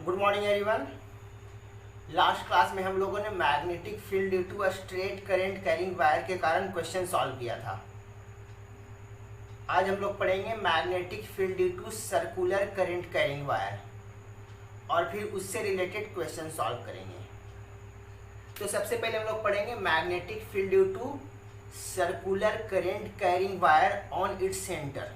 Good morning everyone. Last class में हम लोगों ने magnetic field due to a straight current carrying wire के कारण क्वेश्चन सॉल्व किया था। आज हम लोग पढ़ेंगे magnetic field due to circular current carrying wire और फिर उससे रिलेटेड क्वेश्चन सॉल्व करेंगे। तो सबसे पहले हम लोग पढ़ेंगे magnetic field due to circular current carrying wire on its centre.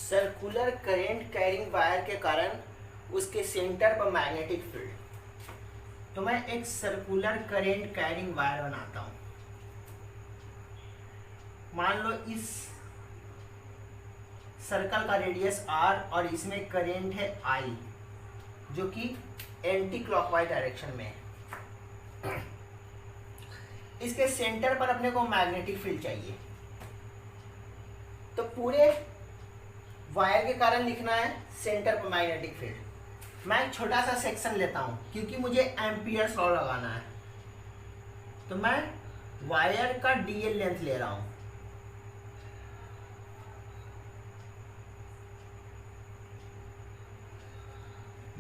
Circular current carrying wire के कारण उसके सेंटर पर मैग्नेटिक फील्ड। तो मैं एक सर्कुलर करंट कैरिंग वायर बनाता हूं। मान लो इस सर्कल का रेडियस r और इसमें करंट है I जो कि एंटी क्लॉकवाइज डायरेक्शन में है। इसके सेंटर पर अपने को मैग्नेटिक फील्ड चाहिए। तो पूरे वायर के कारण लिखना है सेंटर पर मैग्नेटिक फील्ड। मैं एक छोटा सा सेक्शन लेता हूं क्योंकि मुझे एम्पियर्स लॉ लगाना है। तो मैं वायर का डीएल लेंथ ले रहा हूं।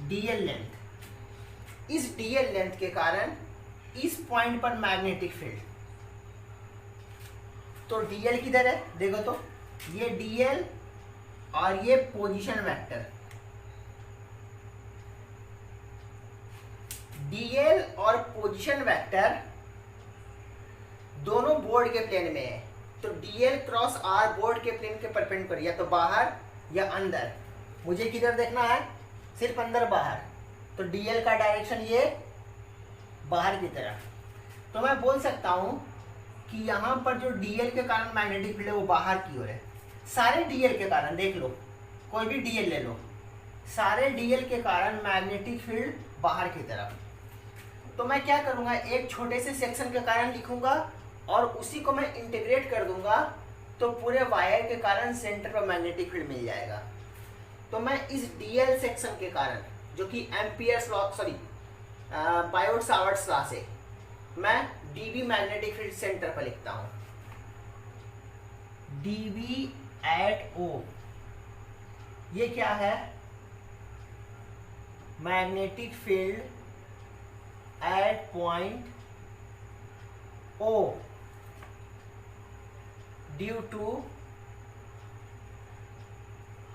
डीएल लेंथ, इस डीएल लेंथ के कारण इस पॉइंट पर मैग्नेटिक फील्ड। तो डीएल किधर है देखो, तो ये डीएल और ये पोजीशन वेक्टर। डीएल और पोजीशन वेक्टर दोनों बोर्ड के प्लेन में है। तो डीएल क्रॉस आर बोर्ड के प्लेन के परपेंडिकुलर, या तो बाहर या अंदर। मुझे किधर देखना है, सिर्फ अंदर बाहर। तो डीएल का डायरेक्शन ये बाहर की तरफ। तो मैं बोल सकता हूं कि यहां पर जो डीएल के कारण मैग्नेटिक फील्ड है वो बाहर की ओर है। सारे डीएल के कारण देख लो, कोई भी डीएल ले लो, सारे डीएल के कारण मैग्नेटिक फील्ड बाहर की तरफ। तो मैं क्या करूंगा, एक छोटे से सेक्शन के कारण लिखूंगा और उसी को मैं इंटीग्रेट कर दूंगा। तो पूरे वायर के कारण सेंटर पर मैग्नेटिक फील्ड मिल जाएगा। तो मैं इस डीएल सेक्शन के कारण, जो कि Ampere's law Biot Savart's law से, मैं डीबी मैग्नेटिक फील्ड सेंटर पर लिखता हूं। डीबी एट ओ, ये क्या है, magnetic field at point O due to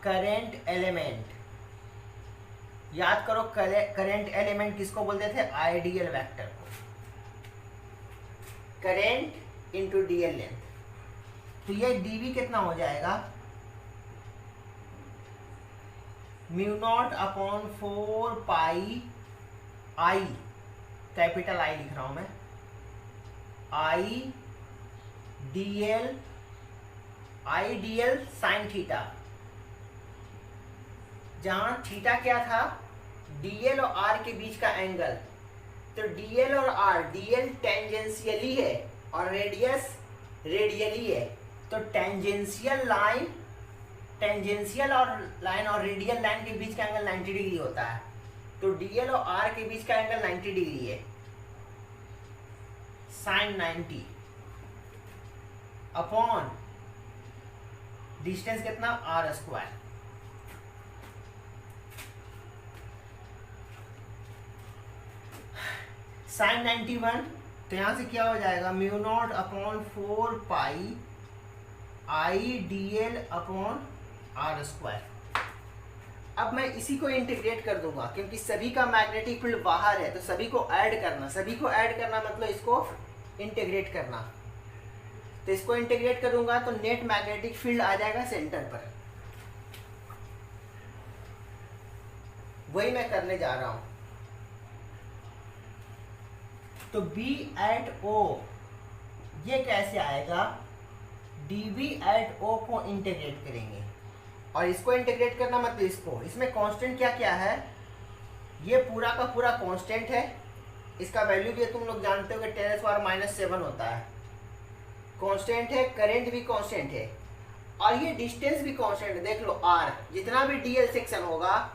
current element. याद करो करंट एलिमेंट किसको बोलते थे, आइडियल वेक्टर को। Current into dl length. तो ये डीवी कितना हो जाएगा, mu naught upon 4 pi I, capital I लिख रहा हूं मैं, आई डीएल साइन थीटा। जहां थीटा क्या था, डीएल और आर के बीच का एंगल। तो डीएल और आर, डीएल टेंजेंशियली है और रेडियस रेडियली है। तो टेंजेंशियल लाइन और रेडियल लाइन के बीच का एंगल 90 डिग्री होता है। तो डीएल और आर के बीच का एंगल 90 डिग्री है, साइन 90 अपॉन डिस्टेंस कितना, आर स्क्वायर। साइन 91, तो यहां से क्या हो जाएगा, mu naught upon 4 pi I dl upon R square. अब मैं इसी को इंटीग्रेट कर दूंगा क्योंकि सभी का मैग्नेटिक फील्ड बाहर है। तो सभी को ऐड करना मतलब इसको इंटीग्रेट करना। तो इसको इंटीग्रेट करूंगा तो नेट मैग्नेटिक फील्ड आ जाएगा सेंटर पर। वही मैं करने जा रहा हूं। तो बी एट ओ ये कैसे आएगा, डी बी एट ओ को इंटीग्रेट करेंगे और इसको इंटीग्रेट करना मतलब इसको, इसमें कांस्टेंट क्या क्या है, ये पूरा का पूरा कांस्टेंट है, इसका वैल्यू भी तुम लोग जानते हो कि 10⁻⁻7 होता है, कांस्टेंट है, करंट भी कांस्टेंट है, और ये डिस्टेंस भी कांस्टेंट है। देख लो आर, जितना भी डीएल सेक्शन होगा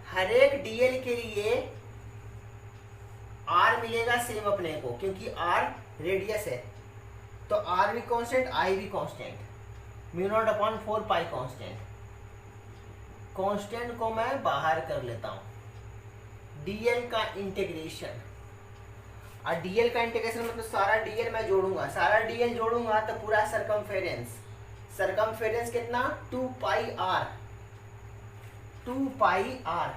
हर एक डीएल के लिए आर मिलेगा सेम अपने को, क्योंकि आर रेडियस है, तो आर भी कांस्टेंट, आई भी कांस्टेंट, μ0/4 पाई कांस्टेंट। कांस्टेंट को मैं बाहर कर लेता हूं, डीएल का इंटीग्रेशन, और डीएल का इंटीग्रेशन मतलब सारा डीएल मैं जोड़ूंगा, सारा डीएल जोड़ूंगा तो पूरा सरकमफेरेंस, सरकमफेरेंस कितना 2 पाई आर, 2 पाई आर।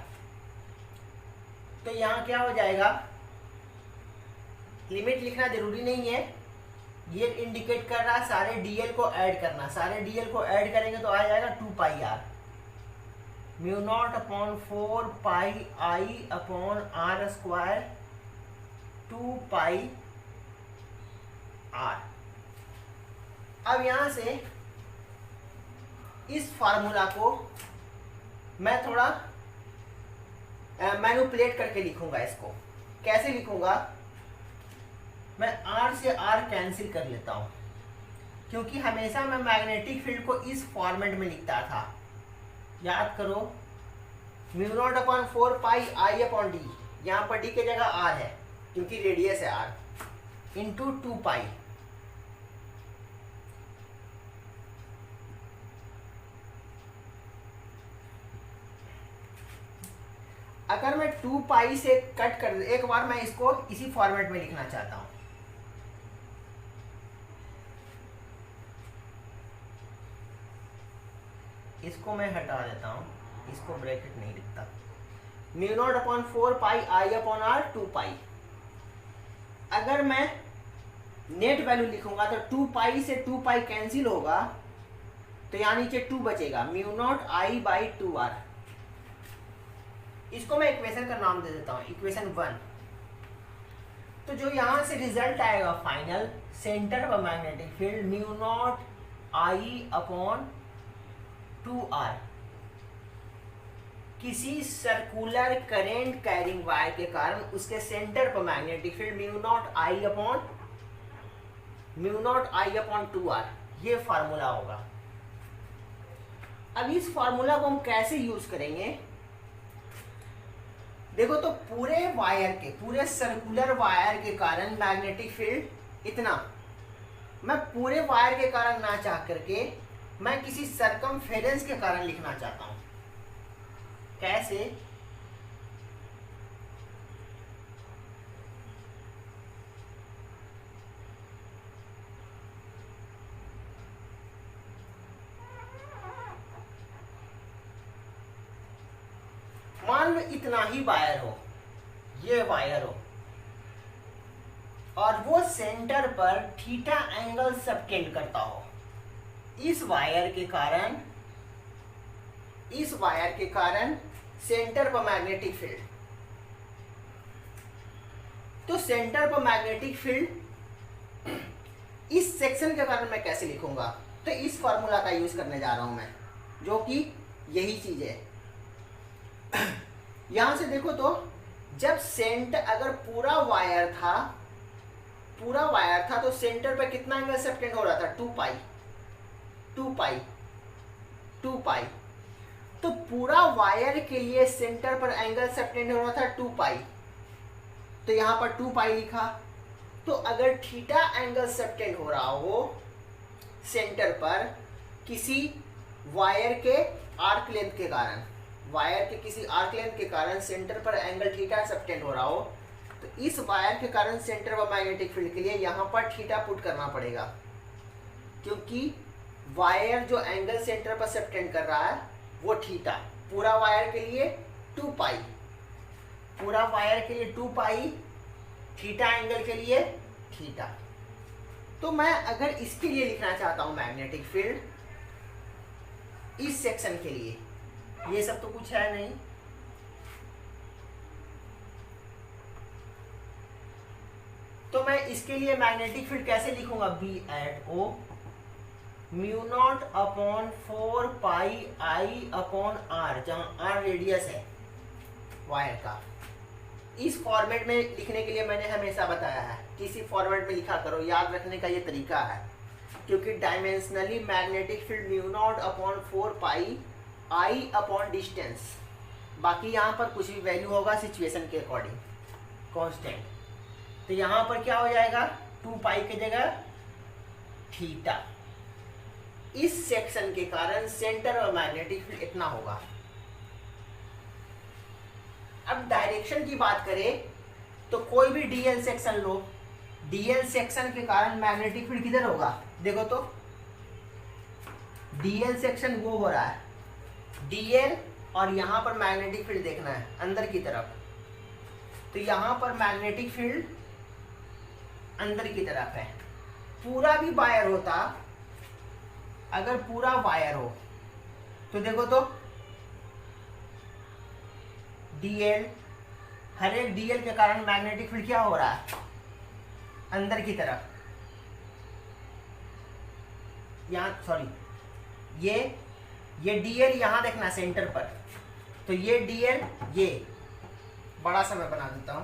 तो यहाँ क्या हो जाएगा, लिमिट लिखना जरूरी नहीं है, ये इंडिकेट कर रहा है सारे डीएल को ऐड करना, सारे डीएल को ऐड करेंगे तो आ जाएगा 2 pi R, μ0/4 pi I upon R square, 2 pi R. अब यहां से इस फार्मूला को मैं थोड़ा मैनिपुलेट करके लिखूंगा। इसको कैसे लिखूंगा, मैं आर से आर कैंसिल कर लेता हूं, क्योंकि हमेशा मैं मैग्नेटिक फील्ड को इस फॉर्मेट में लिखता था। याद करो, μ0/4 पाई आई अपॉन डी, यहाँ पर डी की जगह आर है क्योंकि रेडियस है आर, इंटू 2 पाई। अगर मैं 2 पाई से कट कर, एक बार मैं इसको इसी फॉर्मेट में लिखना चाहता हूं, इसको मैं हटा देता हूं, इसको ब्रैकेट नहीं लिखता, μ0/4 पाई आई अपॉन आर 2 पाई। अगर मैं नेट वैल्यू लिखूंगा तो 2 पाई से 2 पाई कैंसिल होगा, तो यहाँ नीचे 2 बचेगा, μ0I/2r। इसको मैं इक्वेशन का नाम दे देता हूं, इक्वेशन 1। तो जो यहां से रिजल्ट आएगा फाइनल, सेंटर पर मैग्नेटिक फील्ड μ0I/2r, किसी सर्कुलर करेंट कैरिंग वायर के कारण उसके सेंटर पर मैग्नेटिक फील्ड μ0I/2r, ये फार्मूला होगा। अब इस फार्मूला को हम कैसे यूज करेंगे, देखो तो पूरे वायर के, पूरे सर्कुलर वायर के कारण मैग्नेटिक फील्ड इतना, मैं पूरे वायर के कारण ना चाह करके मैं किसी सरकमफेरेंस के कारण लिखना चाहता हूं। कैसे, मान लो इतना ही वायर हो, ये वायर हो, और वो सेंटर पर थीटा एंगल सबटेंड करता हो। इस वायर के कारण सेंटर पर मैग्नेटिक फील्ड, तो सेंटर पर मैग्नेटिक फील्ड इस सेक्शन के कारण मैं कैसे लिखूंगा, तो इस फॉर्मूला का यूज करने जा रहा हूं मैं, जो कि यही चीज है। यहां से देखो तो जब अगर पूरा वायर था तो सेंटर पर कितना एंगल सबटेंड हो रहा था, 2 पाई। तो पूरा वायर के लिए सेंटर पर एंगल सबटेंड हो रहा था 2 पाई, तो यहां पर 2 पाई लिखा। तो अगर थीटा एंगल सबटेंड हो रहा हो सेंटर पर किसी वायर के आर्क लेंथ के कारण, सेंटर पर एंगल थीटा सबटेंड हो रहा हो, तो इस वायर के कारण सेंटर पर मैग्नेटिक फील्ड के लिए यहां पर थीटा पुट करना पड़ेगा, क्योंकि वायर जो एंगल सेंटर पर सबटेंड कर रहा है वो थीटा, पूरा वायर के लिए 2 पाई, थीटा एंगल के लिए थीटा। तो मैं अगर इसके लिए लिखना चाहता हूं मैग्नेटिक फील्ड इस सेक्शन के लिए, ये सब तो कुछ है नहीं, तो मैं इसके लिए मैग्नेटिक फील्ड कैसे लिखूंगा, B@O mu naught upon 4 pi I upon R, जहां आर रेडियस है वायर का। इस फॉर्मेट में लिखने के लिए मैंने हमेशा बताया है किसी फॉर्मेट में लिखा करो, याद रखने का ये तरीका है, क्योंकि dimensionally magnetic field mu naught upon 4 pi I upon distance, बाकी यहाँ पर कुछ भी वैल्यू होगा सिचुएशन के अकॉर्डिंग कांस्टेंट। तो यहाँ पर क्या हो जाएगा, 2 पाई की जगह थीटा। इस सेक्शन के कारण सेंटर और मैग्नेटिक फील्ड इतना होगा। अब डायरेक्शन की बात करें तो कोई भी डीएल सेक्शन लो, डीएल सेक्शन के कारण मैग्नेटिक फील्ड किधर होगा, देखो तो डीएल सेक्शन वो हो रहा है, डीएल और यहां पर मैग्नेटिक फील्ड देखना है अंदर की तरफ। तो यहां पर मैग्नेटिक फील्ड अंदर की तरफ है। पूरा भी वायर होता, अगर पूरा वायर हो तो देखो तो डीएल, हर एक डीएल के कारण मैग्नेटिक फील्ड क्या हो रहा है, अंदर की तरफ। यहाँ सॉरी ये डीएल यहां देखना सेंटर पर, तो ये डीएल, ये बड़ा सा मैं बना देता हूं,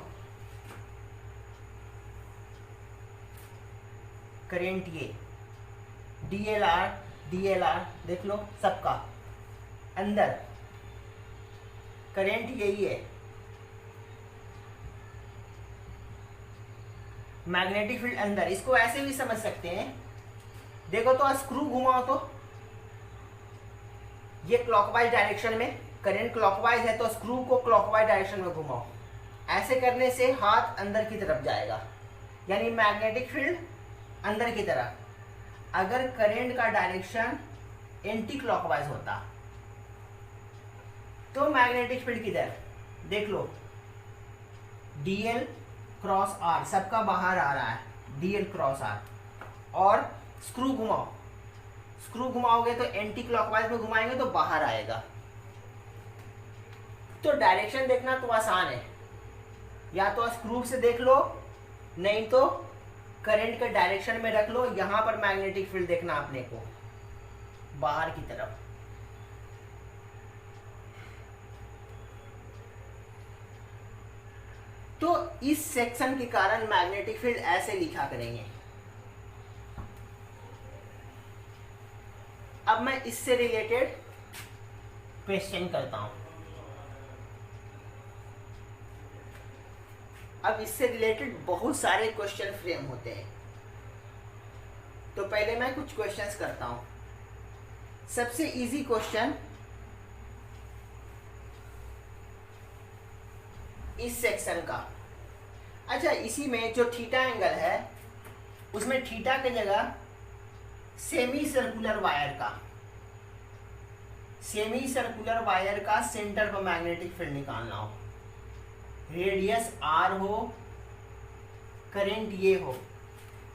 करेंट ये डीएलआर देख लो सबका अंदर, करेंट यही है, मैग्नेटिक फील्ड अंदर। इसको ऐसे भी समझ सकते हैं, देखो तो स्क्रू घुमाओ तो ये क्लॉकवाइज डायरेक्शन में, करंट क्लॉकवाइज है तो स्क्रू को क्लॉकवाइज डायरेक्शन में घुमाओ। ऐसे करने से हाथ अंदर की तरफ जाएगा, यानी मैग्नेटिक फील्ड अंदर की तरफ। अगर करंट का डायरेक्शन एंटी क्लॉकवाइज होता तो मैग्नेटिक फील्ड किधर, देख लो डीएल क्रॉस आर, सबका बाहर आ रहा है, डीएल क्रॉस आर। और स्क्रू घुमाओ, स्क्रू घुमाओगे तो एंटी क्लॉकवाइज में घुमाएंगे तो बाहर आएगा। तो डायरेक्शन देखना तो आसान है, या तो स्क्रू से देख लो, नहीं तो करंट के डायरेक्शन में रख लो। यहां पर मैग्नेटिक फील्ड देखना अपने को बाहर की तरफ। तो इस सेक्शन के कारण मैग्नेटिक फील्ड ऐसे लिखा करेंगे। अब मैं इससे रिलेटेड क्वेश्चन करता हूं। अब इससे रिलेटेड बहुत सारे क्वेश्चन फ्रेम होते हैं, तो पहले मैं कुछ क्वेश्चंस करता हूं। सबसे इजी क्वेश्चन इस सेक्शन का, अच्छा इसी में जो थीटा एंगल है उसमें थीटा की जगह सेमी सर्कुलर वायर का सेंटर पर मैग्नेटिक फील्ड निकालना हो, रेडियस आर हो, करंट ये हो,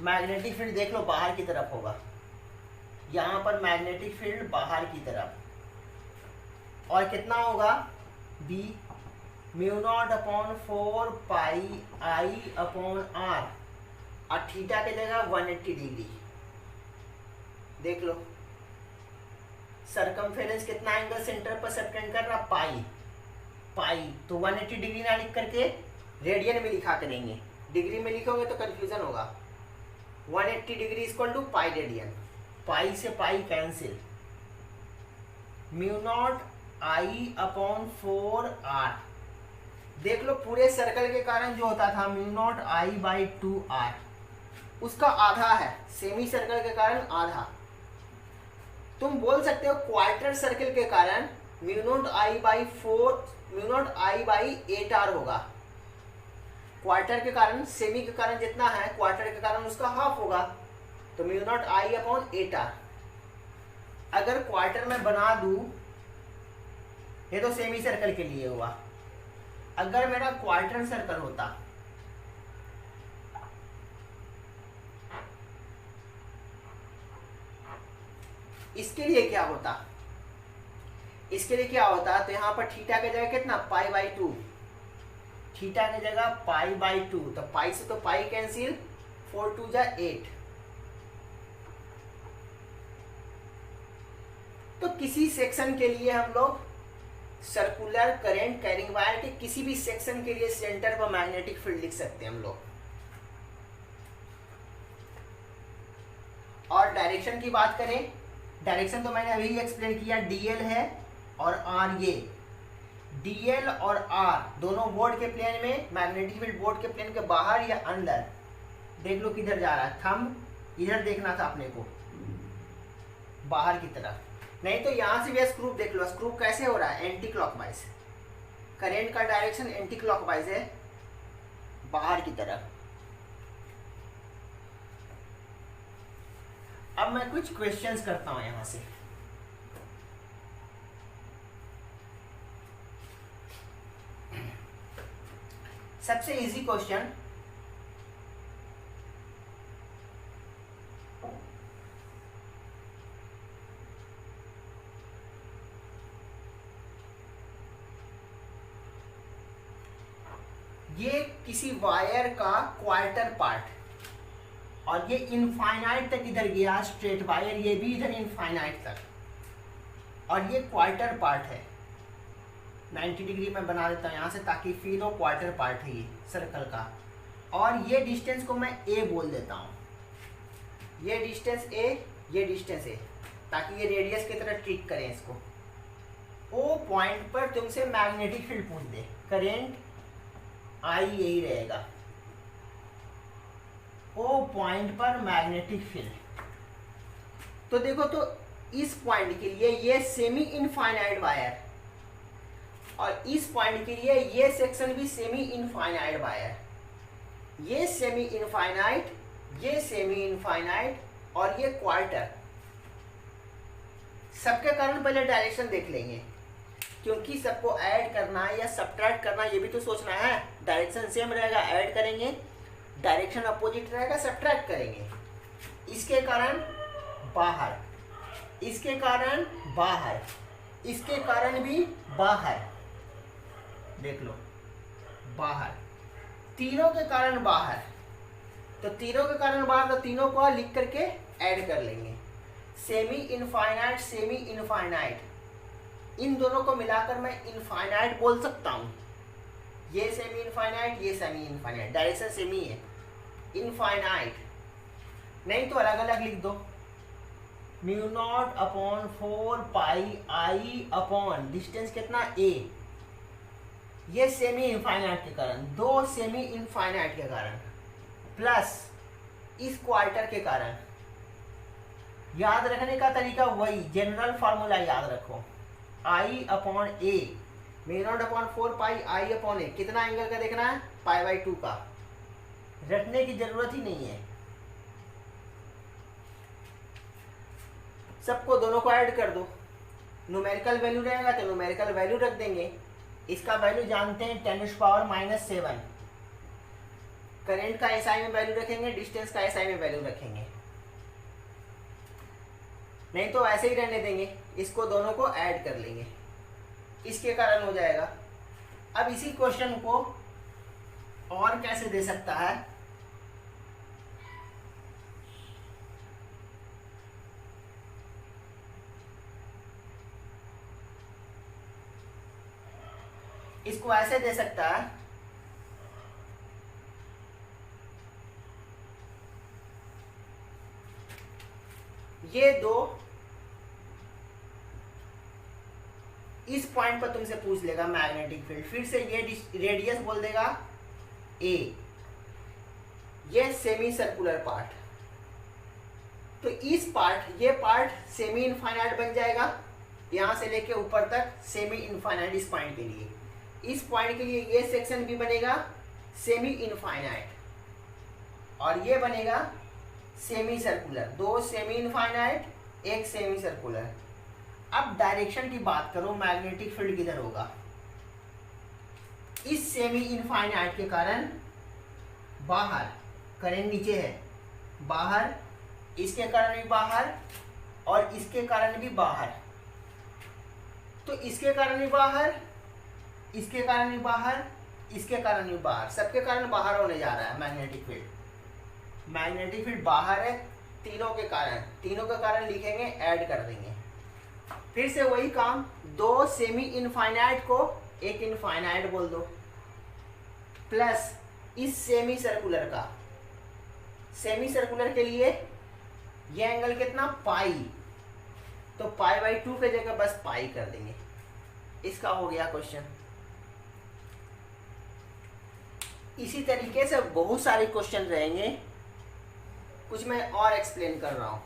मैग्नेटिक फील्ड देख लो बाहर की तरफ होगा, यहां पर मैग्नेटिक फील्ड बाहर की तरफ, और कितना होगा B mu naught upon 4 pi I upon R, और थीटा की जगह 180 डिग्री। देख लो सरकमफेरेंस कितना एंगल सेंटर पर सबटेंड कर रहा, पाई, तो 180 डिग्री ना लिख करके रेडियन में लिखा करेंगे, डिग्री में लिखोगे तो कंफ्यूजन होगा। 180 degree equal to pi radian, pi से pi cancel, mu naught I upon 4 R. देख लो पूरे सर्कल के कारण जो होता था mu naught I by 2 R, उसका आधा है, सेमी सर्कल के कारण आधा। तुम बोल सकते हो क्वार्टर सर्कल के कारण mu naught I by 8 R होगा। क्वार्टर के कारण, सेमी के कारण जितना है, क्वार्टर के कारण उसका हाफ होगा, तो mu naught I upon 8 R. अगर क्वार्टर में बना दूं, ये तो सेमी सर्कल के लिए हुआ, अगर मेरा क्वार्टर सर्कल होता इसके लिए क्या होता, तो यहां पर थीटा की जगह कितना पाई बाई 2, थीटा की जगह पाई बाई 2, तो पाई से तो पाई कैंसिल, 4 2 जा 8, तो किसी सेक्शन के लिए हम लोग सर्कुलर करंट कैरिंग वायर के किसी भी सेक्शन के लिए सेंटर पर मैग्नेटिक फील्ड लिख सकते हैं हम लोग। और डायरेक्शन की बात करें, डायरेक्शन तो मैंने अभी एक्सप्लेन किया, डीएल है और आर। ये डीएल और आर दोनों बोर्ड के प्लेन में, मैग्नेटिक फील्ड बोर्ड के प्लेन के बाहर या अंदर, देख लो किधर जा रहा है, थंब इधर देखना था अपने को, बाहर की तरफ। नहीं तो यहां से भी स्क्रू देख लो, स्क्रू कैसे हो रहा है, एंटी क्लॉकवाइज। करंट का डायरेक्शन एंटी क्लॉकवाइज है, बाहर की तरफ। अब मैं कुछ क्वेश्चंस करता हूं यहां से। सबसे इजी क्वेश्चन, ये किसी वायर का क्वार्टर पार्ट, और ये इनफाइनाइट तक इधर गया स्ट्रेट वायर, ये भी इधर इनफाइनाइट तक, और ये क्वार्टर पार्ट है। 90 डिग्री में बना देता हूँ यहाँ से ताकि फील हो, क्वार्टर पार्ट है ये सर्कल का। और ये डिस्टेंस को मैं ए बोल देता हूँ, ये डिस्टेंस ए, ये डिस्टेंस ए, ताकि ये रेडियस की तरह ट्रीट करें इसको। ओ पॉइंट पर तुमसे मैग्नेटिक फील्ड पूछ दे, करेंट आई यही रहेगा, ओ पॉइंट पर मैग्नेटिक फील्ड। तो देखो, तो इस पॉइंट के लिए ये सेमी इनफाइनाइट वायर, और इस पॉइंट के लिए ये सेक्शन भी सेमी इनफाइनाइट वायर, ये सेमी इनफाइनाइट, ये सेमी इनफाइनाइट, और ये क्वार्टर। सबके कारण पहले डायरेक्शन देख लेंगे, क्योंकि सबको ऐड करना है या सब्ट्रैक्ट करना ये भी तो सोचना है। डायरेक्शन सेम रहेगा, ऐड करेंगे, डायरेक्शन अपोजिट रहेगा, सब्ट्रैक्ट करेंगे। इसके कारण बाहर, इसके कारण बाहर, इसके कारण भी बाहर, देख लो बाहर, तीनों के कारण बाहर। तो तीनों के कारण बाहर, तो तीनों को लिख करके ऐड कर लेंगे। सेमी इनफाइनाइट, सेमी इनफाइनाइट, इन दोनों को मिलाकर मैं इनफाइनाइट बोल सकता हूँ। ये सेमी इनफाइनाइट, ये सेमी इनफाइनाइट, डायरेक्शन सेमी है। इनफाइनाइट नहीं तो अलग अलग लिख दो, mu naught upon 4 pi I upon distance कितना ए, ये सेमी इनफाइनाइट के कारण, दो सेमी इनफाइनाइट के कारण, प्लस इस क्वार्टर के कारण। याद रखने का तरीका वही, जनरल फार्मूला याद रखो, आई upon A, mu naught upon 4 pi I upon ए। कितना एंगल का देखना है, पाई/2 का, रटने की जरूरत ही नहीं है। सबको दोनों को ऐड कर दो, न्यूमेरिकल वैल्यू रहेगा तो न्यूमेरिकल वैल्यू रख देंगे। इसका वैल्यू जानते हैं 10⁻⁻⁷। करंट का एसआई में वैल्यू रखेंगे, डिस्टेंस का एसआई में वैल्यू रखेंगे, नहीं तो ऐसे ही रहने देंगे। इसको दोनों को ऐड कर लेंगे, इसके कारण हो जाएगा। अब इसी क्वेश्चन को और कैसे दे सकता है, इसको ऐसे दे सकता है, ये दो इस पॉइंट पर तुमसे पूछ लेगा मैग्नेटिक फील्ड, फिर से ये रेडियस बोल देगा ए, ये सेमी सर्कुलर पार्ट। तो इस पार्ट, ये पार्ट सेमी इनफाइनाइट बन जाएगा, यहां से लेके ऊपर तक सेमी इनफाइनाइट। इस पॉइंट के लिए, इस पॉइंट के लिए ये सेक्शन भी बनेगा सेमी इनफाइनाइट, और ये बनेगा सेमी सर्कुलर। दो सेमी इनफाइनाइट, एक सेमी सर्कुलर। अब डायरेक्शन की बात करो, मैग्नेटिक फील्ड किधर होगा, इस सेमी इनफाइनाइट के कारण बाहर, करंट नीचे है, बाहर, इसके कारण भी बाहर, और इसके कारण भी बाहर। तो इसके कारण भी बाहर, इसके कारण भी बाहर, इसके कारण भी बाहर, सबके कारण बाहर होने जा रहा है मैग्नेटिक फील्ड। मैग्नेटिक फील्ड बाहर है तीनों के कारण, तीनों के कारण लिखेंगे, ऐड कर देंगे। फिर से वही काम, दो सेमी इनफाइनाइट को एक इनफाइनाइट बोल दो, प्लस इस सेमी सर्कुलर का, सेमी सर्कुलर के लिए ये एंगल कितना पाई, तो पाई बाई 2 के जगह बस पाई कर देंगे। इसका हो गया क्वेश्चन। इसी तरीके से बहुत सारे क्वेश्चन रहेंगे, कुछ मैं और एक्सप्लेन कर रहा हूं।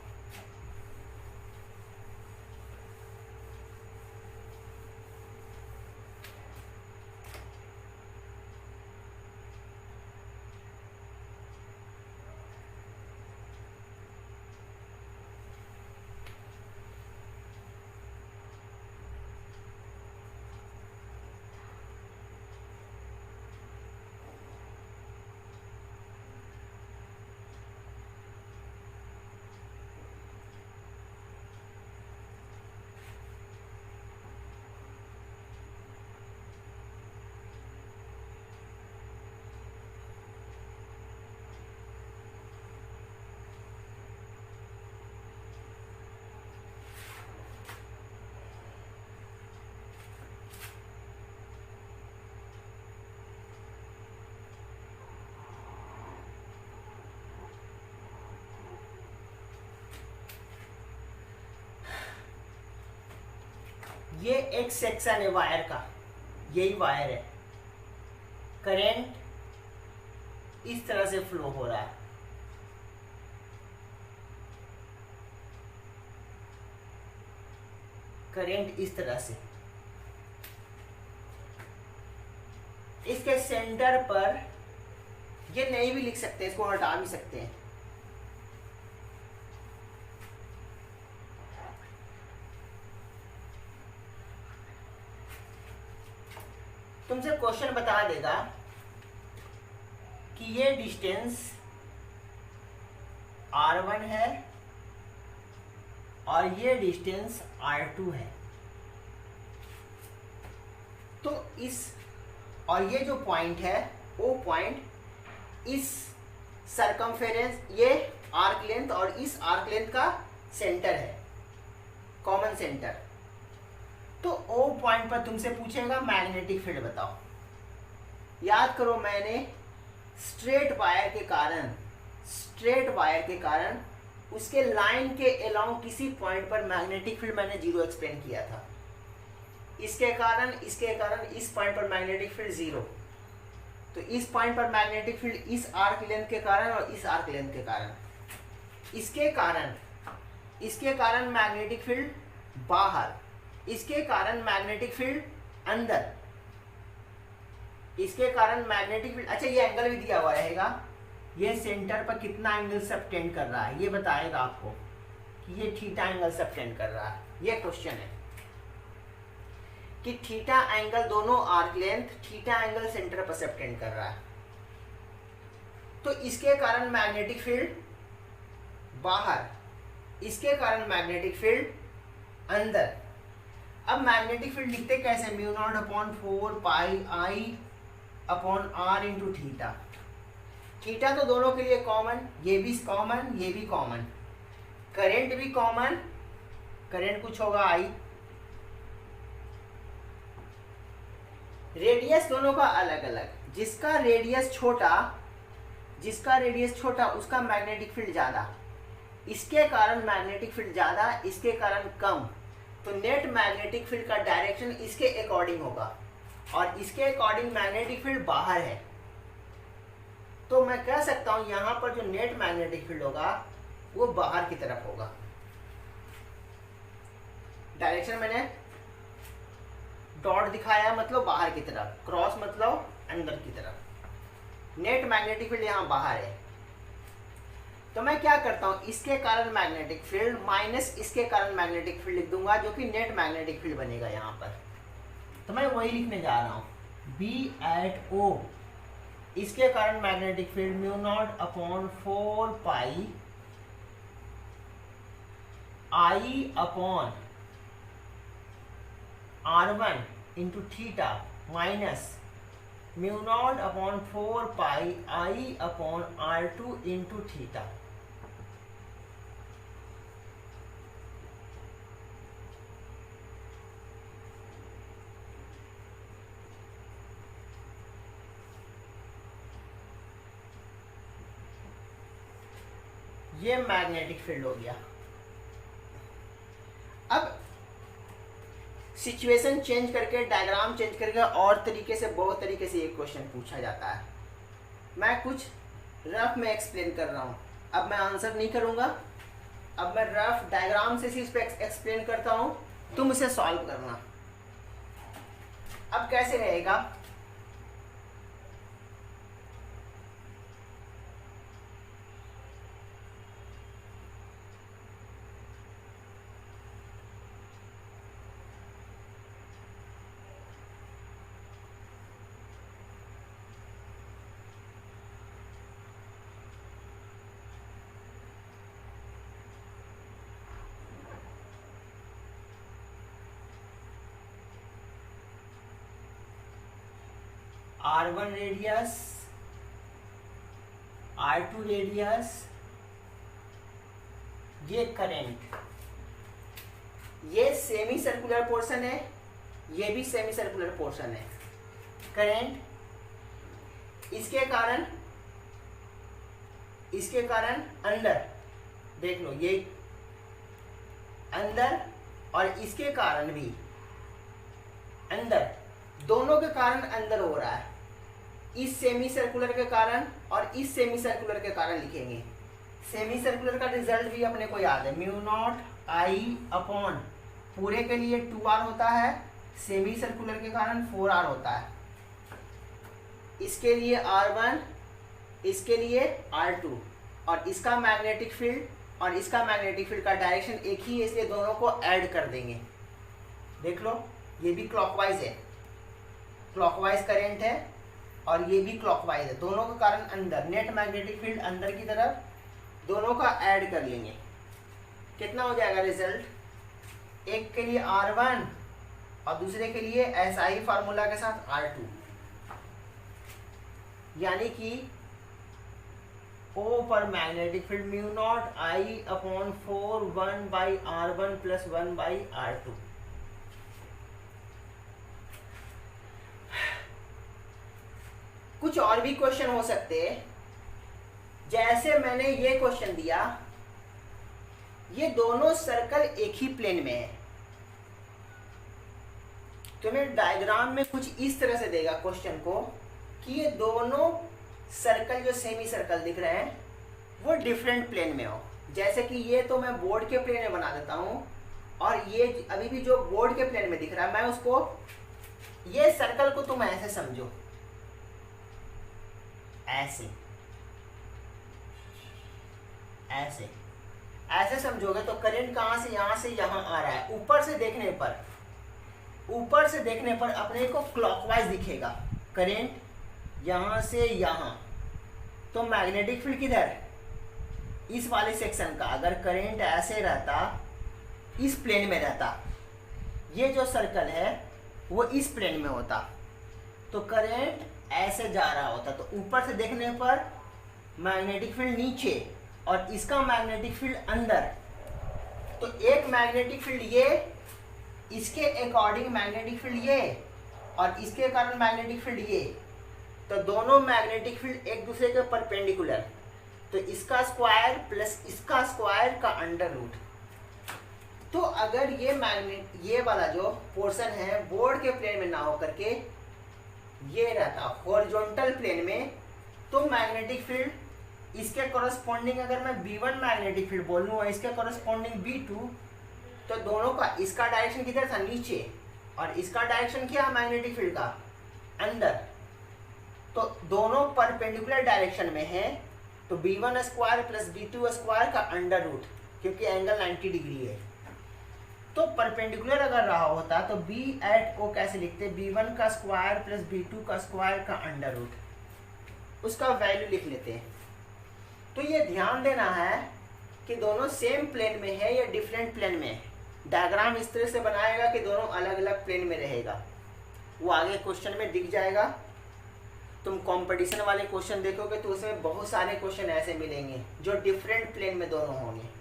ये एक सेक्शन है वायर का, यही वायर है, करंट इस तरह से फ्लो हो रहा है, करंट इस तरह से। इसके सेंटर पर, ये नहीं भी लिख सकते, इसको हटा भी सकते हैं, तुमसे क्वेश्चन बता देगा कि ये डिस्टेंस r1 है और ये डिस्टेंस r2 है। तो इस, और ये जो पॉइंट है वो पॉइंट इस सरकमफेरेंस, ये आर्क लेंथ और इस आर्क लेंथ का सेंटर है, कॉमन सेंटर। तो ओ पॉइंट पर तुमसे पूछेगा मैग्नेटिक फील्ड बताओ। याद करो, मैंने स्ट्रेट वायर के कारण उसके लाइन के अलोंग किसी पॉइंट पर मैग्नेटिक फील्ड मैंने 0 एक्सप्लेन किया था। इसके कारण इस पॉइंट पर मैग्नेटिक फील्ड 0। तो इस पॉइंट पर मैग्नेटिक फील्ड इस आर्क लेंथ के कारण और इस आर्क लेंथ के कारण, इसके कारण मैग्नेटिक फील्ड बाहर, इसके कारण मैग्नेटिक फील्ड अंदर, इसके कारण मैग्नेटिक फील्ड। अच्छा, ये एंगल भी दिया हुआ रहेगा, ये सेंटर पर कितना एंगल सबटेंड कर रहा है ये बताएगा आपको कि ये थीटा एंगल सबटेंड कर रहा है। ये क्वेश्चन है कि थीटा एंगल दोनों arc length, theta angle centre पर सबटेंड कर रहा है। तो इसके कारण मैग्नेटिक फील्ड बाहर, इसके कारण मैग्नेटिक फील्ड अंदर। अब मैग्नेटिक फील्ड लिखते कैसे, mu naught upon 4 pi I upon R into theta. Theta तो दोनों के लिए कॉमन, ये भी कॉमन, ये भी कॉमन, करंट भी कॉमन, करंट कुछ होगा आई, रेडियस दोनों का अलग अलग, जिसका रेडियस छोटा उसका मैग्नेटिक फील्ड ज्यादा, इसके कारण मैग्नेटिक फील्ड ज्यादा, इसके कारण कम। तो नेट मैग्नेटिक फील्ड का डायरेक्शन इसके अकॉर्डिंग होगा और इसके अकॉर्डिंग मैग्नेटिक फील्ड बाहर है। तो मैं कह सकता हूं यहां पर जो नेट मैग्नेटिक फील्ड होगा वो बाहर की तरफ होगा। डायरेक्शन मैंने डॉट दिखाया मतलब बाहर की तरफ, क्रॉस मतलब अंदर की तरफ। नेट मैग्नेटिक फील्ड यहां बाहर है। तो मैं क्या करता हूं, इसके कारण मैग्नेटिक फील्ड माइनस इसके कारण मैग्नेटिक फील्ड लिख दूंगा, जो कि नेट मैग्नेटिक फील्ड बनेगा यहां पर। तो मैं वही लिखने जा रहा हूं, बी एट ओ, इसके कारण magnetic field mu naught upon 4 pi I upon r1 into theta minus mu naught upon 4 pi I upon r2 into theta. ये मैग्नेटिक फील्ड हो गया। अब सिचुएशन चेंज करके, डायग्राम चेंज करके और तरीके से, बहुत तरीके से ये क्वेश्चन पूछा जाता है। मैं कुछ रफ में एक्सप्लेन कर रहा हूँ, अब मैं आंसर नहीं करूँगा, अब मैं रफ डायग्राम से इस पे एक्सप्लेन करता हूँ, तुम इसे सॉल्व करना। अब कैसे रहेगा, R1 रेडियस, R2 रेडियस, ये करंट, ये सेमी सर्कुलर पोर्शन है, ये भी सेमी सर्कुलर पोर्शन है। करंट इसके कारण अंदर देख लो, ये अंदर और इसके कारण भी अंदर, दोनों के कारण अंदर हो रहा है। इस सेमी सर्कुलर के कारण और इस सेमी सर्कुलर के कारण लिखेंगे। सेमी सर्कुलर का रिजल्ट भी अपने को याद है, म्यू नॉट आई अपॉन पूरे के लिए 2r होता है, सेमी सर्कुलर के कारण 4r होता है। इसके लिए R1, इसके लिए R2, और इसका मैग्नेटिक फील्ड और इसका मैग्नेटिक फील्ड का डायरेक्शन एक ही है, इसलिए दोनों को ऐड कर देंगे। देख लो, ये भी क्लॉकवाइज है, क्लॉकवाइज करंट है, और ये भी क्लॉकवाइज है, दोनों का कारण अंदर, नेट मैग्नेटिक फील्ड अंदर की तरफ, दोनों का ऐड कर लेंगे। कितना हो जाएगा रिजल्ट, एक के लिए R1 और दूसरे के लिए SI फार्मूला के साथ R2, यानी कि O पर magnetic field mu naught I upon 4 1/R1 plus 1/R2। कुछ और भी क्वेश्चन हो सकते हैं, जैसे मैंने ये क्वेश्चन दिया, ये दोनों सर्कल एक ही प्लेन में है, तुम्हें डायग्राम में कुछ इस तरह से देगा क्वेश्चन को कि ये दोनों सर्कल जो सेमी सर्कल दिख रहे हैं वो डिफरेंट प्लेन में हो। जैसे कि ये तो मैं बोर्ड के प्लेन में बना देता हूं, और ये अभी भी जो बोर्ड के प्लेन में दिख रहा है, मैं उसको, ये सर्कल को तुम ऐसे समझो, ऐसे ऐसे ऐसे समझोगे तो करंट कहां से, यहां से यहां आ रहा है। ऊपर से देखने पर अपने को क्लॉकवाइज दिखेगा, करंट यहां से यहां, तो मैग्नेटिक फील्ड किधर, इस वाले सेक्शन का। अगर करंट ऐसे रहता, इस प्लेन में रहता, ये जो सर्कल है वो इस प्लेन में होता, तो करंट ऐसे जा रहा होता, तो ऊपर से देखने पर मैग्नेटिक फील्ड नीचे और इसका मैग्नेटिक फील्ड अंदर, तो एक मैग्नेटिक फील्ड ये, इसके अकॉर्डिंग मैग्नेटिक फील्ड ये, और इसके कारण मैग्नेटिक फील्ड ये, तो दोनों मैग्नेटिक फील्ड एक दूसरे के परपेंडिकुलर, तो इसका स्क्वायर प्लस इसका स्क्वायर का अंडर रूट। तो अगर ये मैग्नेट, ये वाला जो पोर्शन है बोर्ड के प्लेन में ना होकर के ये रहता हॉरिजॉन्टल प्लेन में, तो मैग्नेटिक फील्ड इसके कॉरस्पॉन्डिंग, अगर मैं B1 मैग्नेटिक फील्ड बोलूँ और इसके कॉरस्पॉन्डिंग B2, तो दोनों का, इसका डायरेक्शन किधर था, नीचे, और इसका डायरेक्शन क्या मैग्नेटिक फील्ड का, अंदर, तो दोनों परपेंडिकुलर डायरेक्शन में है, तो B1 square plus B2 square का अंडर रूट, क्योंकि एंगल 90 डिग्री है। तो परपेंडिकुलर अगर रहा होता तो B एट O कैसे लिखते, B1 का स्क्वायर प्लस B2 का स्क्वायर का अंडर रूट, उसका वैल्यू लिख लेते हैं। तो ये ध्यान देना है कि दोनों सेम प्लेन में है या डिफरेंट प्लेन में है। डायग्राम इस तरह से बनाएगा कि दोनों अलग अलग प्लेन में रहेगा, वो आगे क्वेश्चन में दिख जाएगा। तुम कंपटीशन वाले क्वेश्चन देखोगे तो उसमें बहुत सारे क्वेश्चन ऐसे मिलेंगे जो डिफरेंट प्लेन में दोनों होंगे।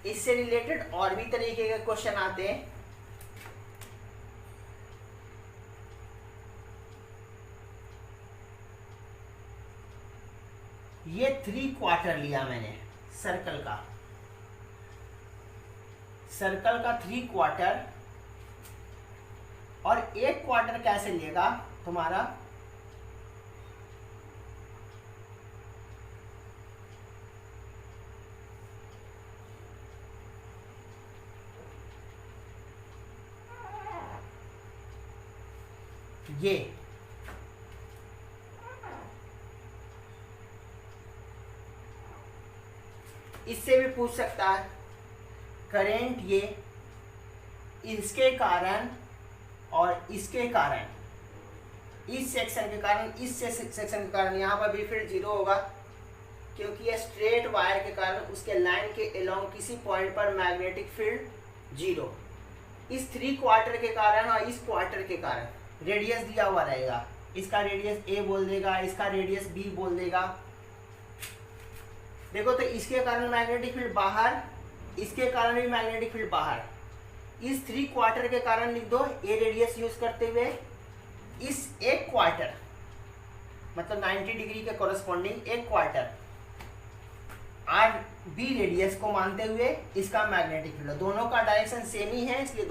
इससे रिलेटेड और भी तरीके के क्वेश्चन आते हैं। ये 3/4 लिया मैंने सर्कल का 3/4, और 1/4 कैसे लेगा तुम्हारा, ये इससे भी पूछ सकता है करेंट ये इसके कारण और इसके कारण, इस सेक्शन के कारण, इस सेक्शन के कारण यहाँ पर भी फील्ड 0 होगा, क्योंकि ये स्ट्रेट वायर के कारण उसके लाइन के अलोंग किसी पॉइंट पर मैग्नेटिक फील्ड 0। इस 3/4 के कारण और इस क्वार्टर के कारण रेडियस दिया हुआ रहेगा, इसका रेडियस ए बोल देगा, इसका रेडियस बी बोल देगा। देखो तो इसके कारण मैग्नेटिक फील्ड बाहर, इसके कारण भी मैग्नेटिक फील्ड बाहर। इस 3/4 के कारण लिख दो ए रेडियस यूज करते हुए, इस 1/4 मतलब 90 डिग्री के कॉरेस्पॉन्डिंग 1/4 आर बी रेडियस को मानते हुए इसका मैग्नेटिक फील्ड, दोनों का डायरेक्शन सेम ही है, इसलिए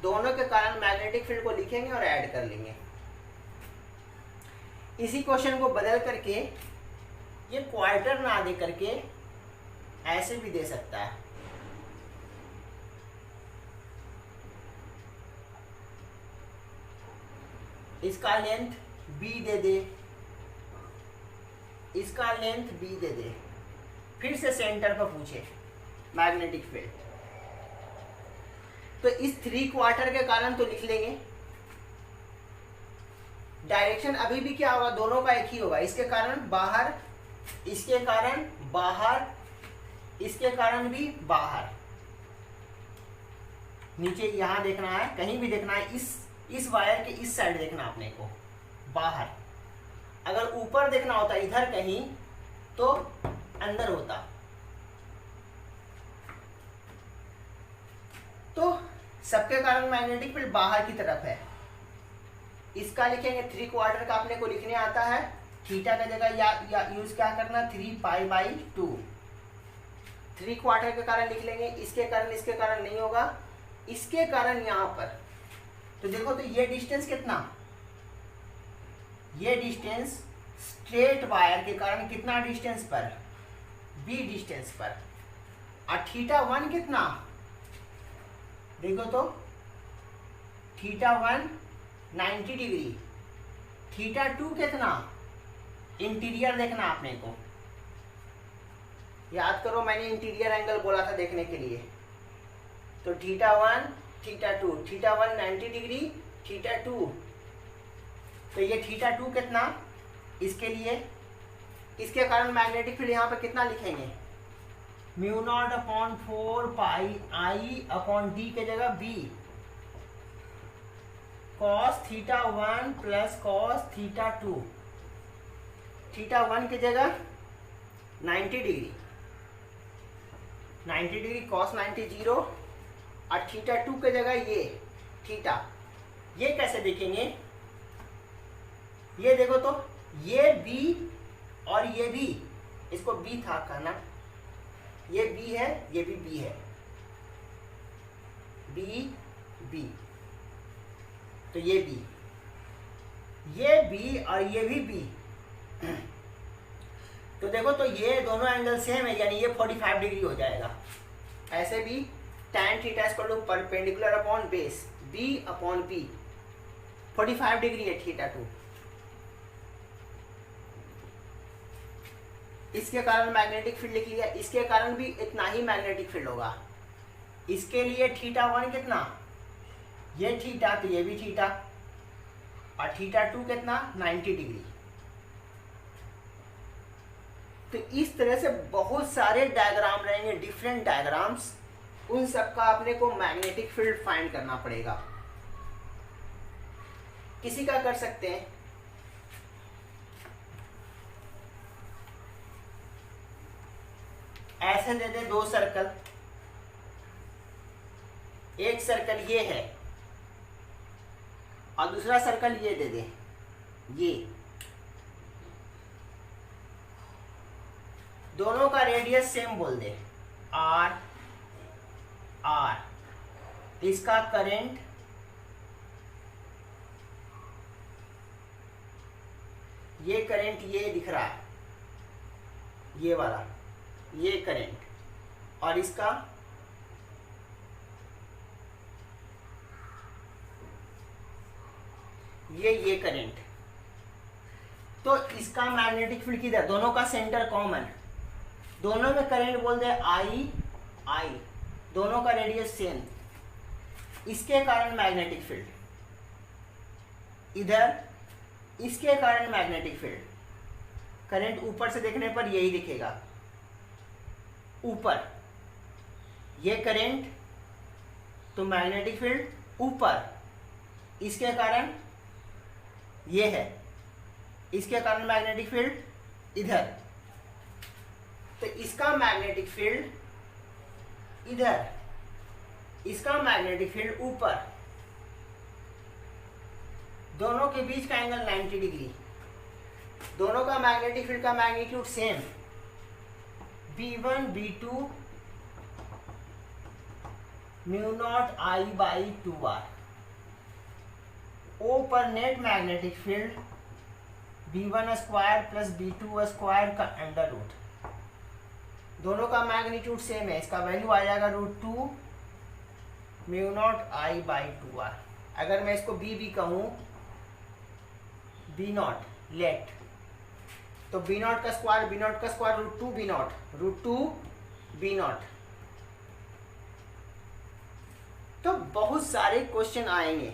दोनों के कारण मैग्नेटिक फील्ड को लिखेंगे और ऐड कर लेंगे। इसी क्वेश्चन को बदल करके ये क्वार्टर ना दे करके ऐसे भी दे सकता है, इसका लेंथ b दे दे, इसका लेंथ b दे दे, फिर से सेंटर पर पूछे मैग्नेटिक फील्ड, तो इस 3/4 के कारण तो लिख लेंगे। डायरेक्शन अभी भी क्या होगा, दोनों का एक ही होगा, इसके कारण बाहर, इसके कारण बाहर, इसके कारण भी बाहर। नीचे यहां देखना है, कहीं भी देखना है, इस वायर के इस साइड देखना अपने को बाहर। अगर ऊपर देखना होता इधर कहीं तो अंदर होता। तो सबके कारण मैग्नेटिक फील्ड बाहर की तरफ है। इसका लिखेंगे 3/4 का अपने को लिखने आता है, थीटा का जगह या यूज क्या करना 3π/2। 3/4 के कारण लिख लेंगे, इसके कारण नहीं होगा, इसके कारण यहाँ पर। तो देखो तो ये डिस्टेंस कितना, ये डिस्टेंस स्ट्रेट वायर के कारण कितना डिस्टेंस पर, b डिस्टेंस पर, और θ1 कितना, देखो तो θ1 90 डिग्री, θ2 कितना, इंटीरियर देखना आपने को, याद करो मैंने इंटीरियर एंगल बोला था देखने के लिए। तो θ1 θ2, θ1 90 डिग्री, θ2, तो ये θ2 कितना, इसके लिए, इसके कारण मैग्नेटिक फील्ड यहाँ पर कितना लिखेंगे, μ0/4πI/d के जगह b cos θ1 प्लस cos θ2, θ1 की जगह 90 डिग्री, 90 डिग्री cos 90 0, और θ2 के जगह ये थीटा। ये कैसे देखेंगे, ये देखो तो ये b और ये b, इसको b था कहना, ये b है, ये भी b है, b, तो ये b, ये b और ये भी b। तो देखो तो ये दोनों एंगल सेम है, यानी ये 45 डिग्री हो जाएगा। ऐसे भी tan θ perpendicular upon base b/b, 45 degree है θ2। इसके कारण मैग्नेटिक फील्ड लिख लिया, इसके कारण भी इतना ही मैग्नेटिक फील्ड होगा। इसके लिए θ1 कितना, ये थीटा, तो ये भी थीटा, और θ2 कितना 90 डिग्री। तो इस तरह से बहुत सारे डायग्राम रहेंगे, डिफरेंट डायग्राम्स, उन सब का अपने को मैग्नेटिक फील्ड फाइंड करना पड़ेगा। किसी का कर सकते हैं, ऐसे दे दे 2 सर्कल, एक सर्कल ये है और दूसरा सर्कल ये दे दे, ये दोनों का रेडियस सेम बोल दे, आर आर। इसका करंट ये करंट ये दिख रहा है, ये वाला ये करंट, और इसका ये करंट। तो इसका मैग्नेटिक फील्ड किधर, दोनों का सेंटर कॉमन, दोनों में करंट बोल दे आई आई, दोनों का रेडियस सेम, इसके कारण मैग्नेटिक फील्ड इधर, इसके कारण मैग्नेटिक फील्ड। करंट ऊपर से देखने पर यही दिखेगा, ऊपर ये करंट, तो मैग्नेटिक फील्ड ऊपर, इसके कारण ये है, इसके कारण मैग्नेटिक फील्ड इधर। तो इसका मैग्नेटिक फील्ड इधर, इसका मैग्नेटिक फील्ड ऊपर, दोनों के बीच का एंगल 90 डिग्री, दोनों का मैग्नेटिक फील्ड का magnitude same, B1 B2 mu naught I by 2R। O पर net magnetic field B1 square plus B2 square का अंडर रूट, दोनों का मैग्नीट्यूड सेम है, इसका वैल्यू आ जाएगा √2 mu naught I by 2R। अगर मैं इसको B भी कहूँ, B नॉट लेट, तो B नॉट का square √2 B not, √2 B not. तो बहुत सारे क्वेश्चन आएंगे।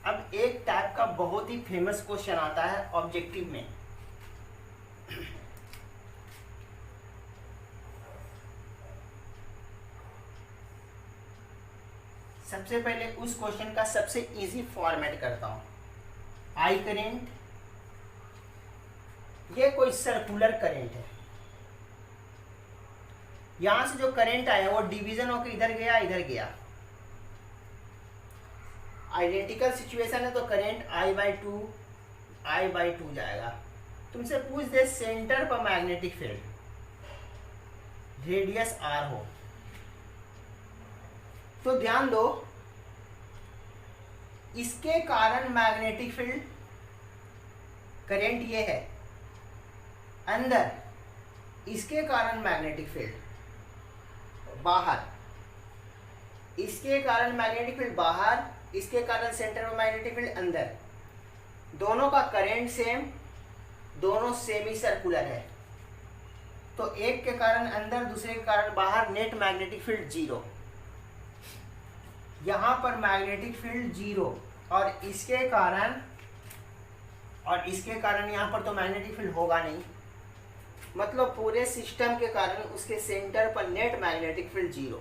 अब एक टाइप का बहुत ही फेमस क्वेश्चन आता है ऑब्जेक्टिव में। सबसे पहले उस क्वेश्चन का सबसे इजी फॉर्मेट करता हूं। आई करेंट, ये कोई सर्कुलर करंट है, यहां से जो करंट आया वो डिवीजन होकर इधर गया, इधर गया। आइडेंटिकल सिचुएशन है तो करंट I बाई टू जाएगा। तुमसे पूछ दे सेंटर पर मैग्नेटिक फील्ड, रेडियस R हो, तो ध्यान दो, इसके कारण मैग्नेटिक फील्ड, करंट ये है अंदर, इसके कारण मैग्नेटिक फील्ड बाहर, इसके कारण मैग्नेटिक फील्ड बाहर, इसके कारण सेंटर में मैग्नेटिक फील्ड अंदर। दोनों का करंट सेम, दोनों सेमी सर्कुलर है, तो एक के कारण अंदर, दूसरे के कारण बाहर, नेट मैग्नेटिक फील्ड 0। यहां पर मैग्नेटिक फील्ड 0 और इसके कारण यहां पर तो मैग्नेटिक फील्ड होगा नहीं, मतलब पूरे सिस्टम के कारण उसके सेंटर पर नेट मैग्नेटिक फील्ड 0।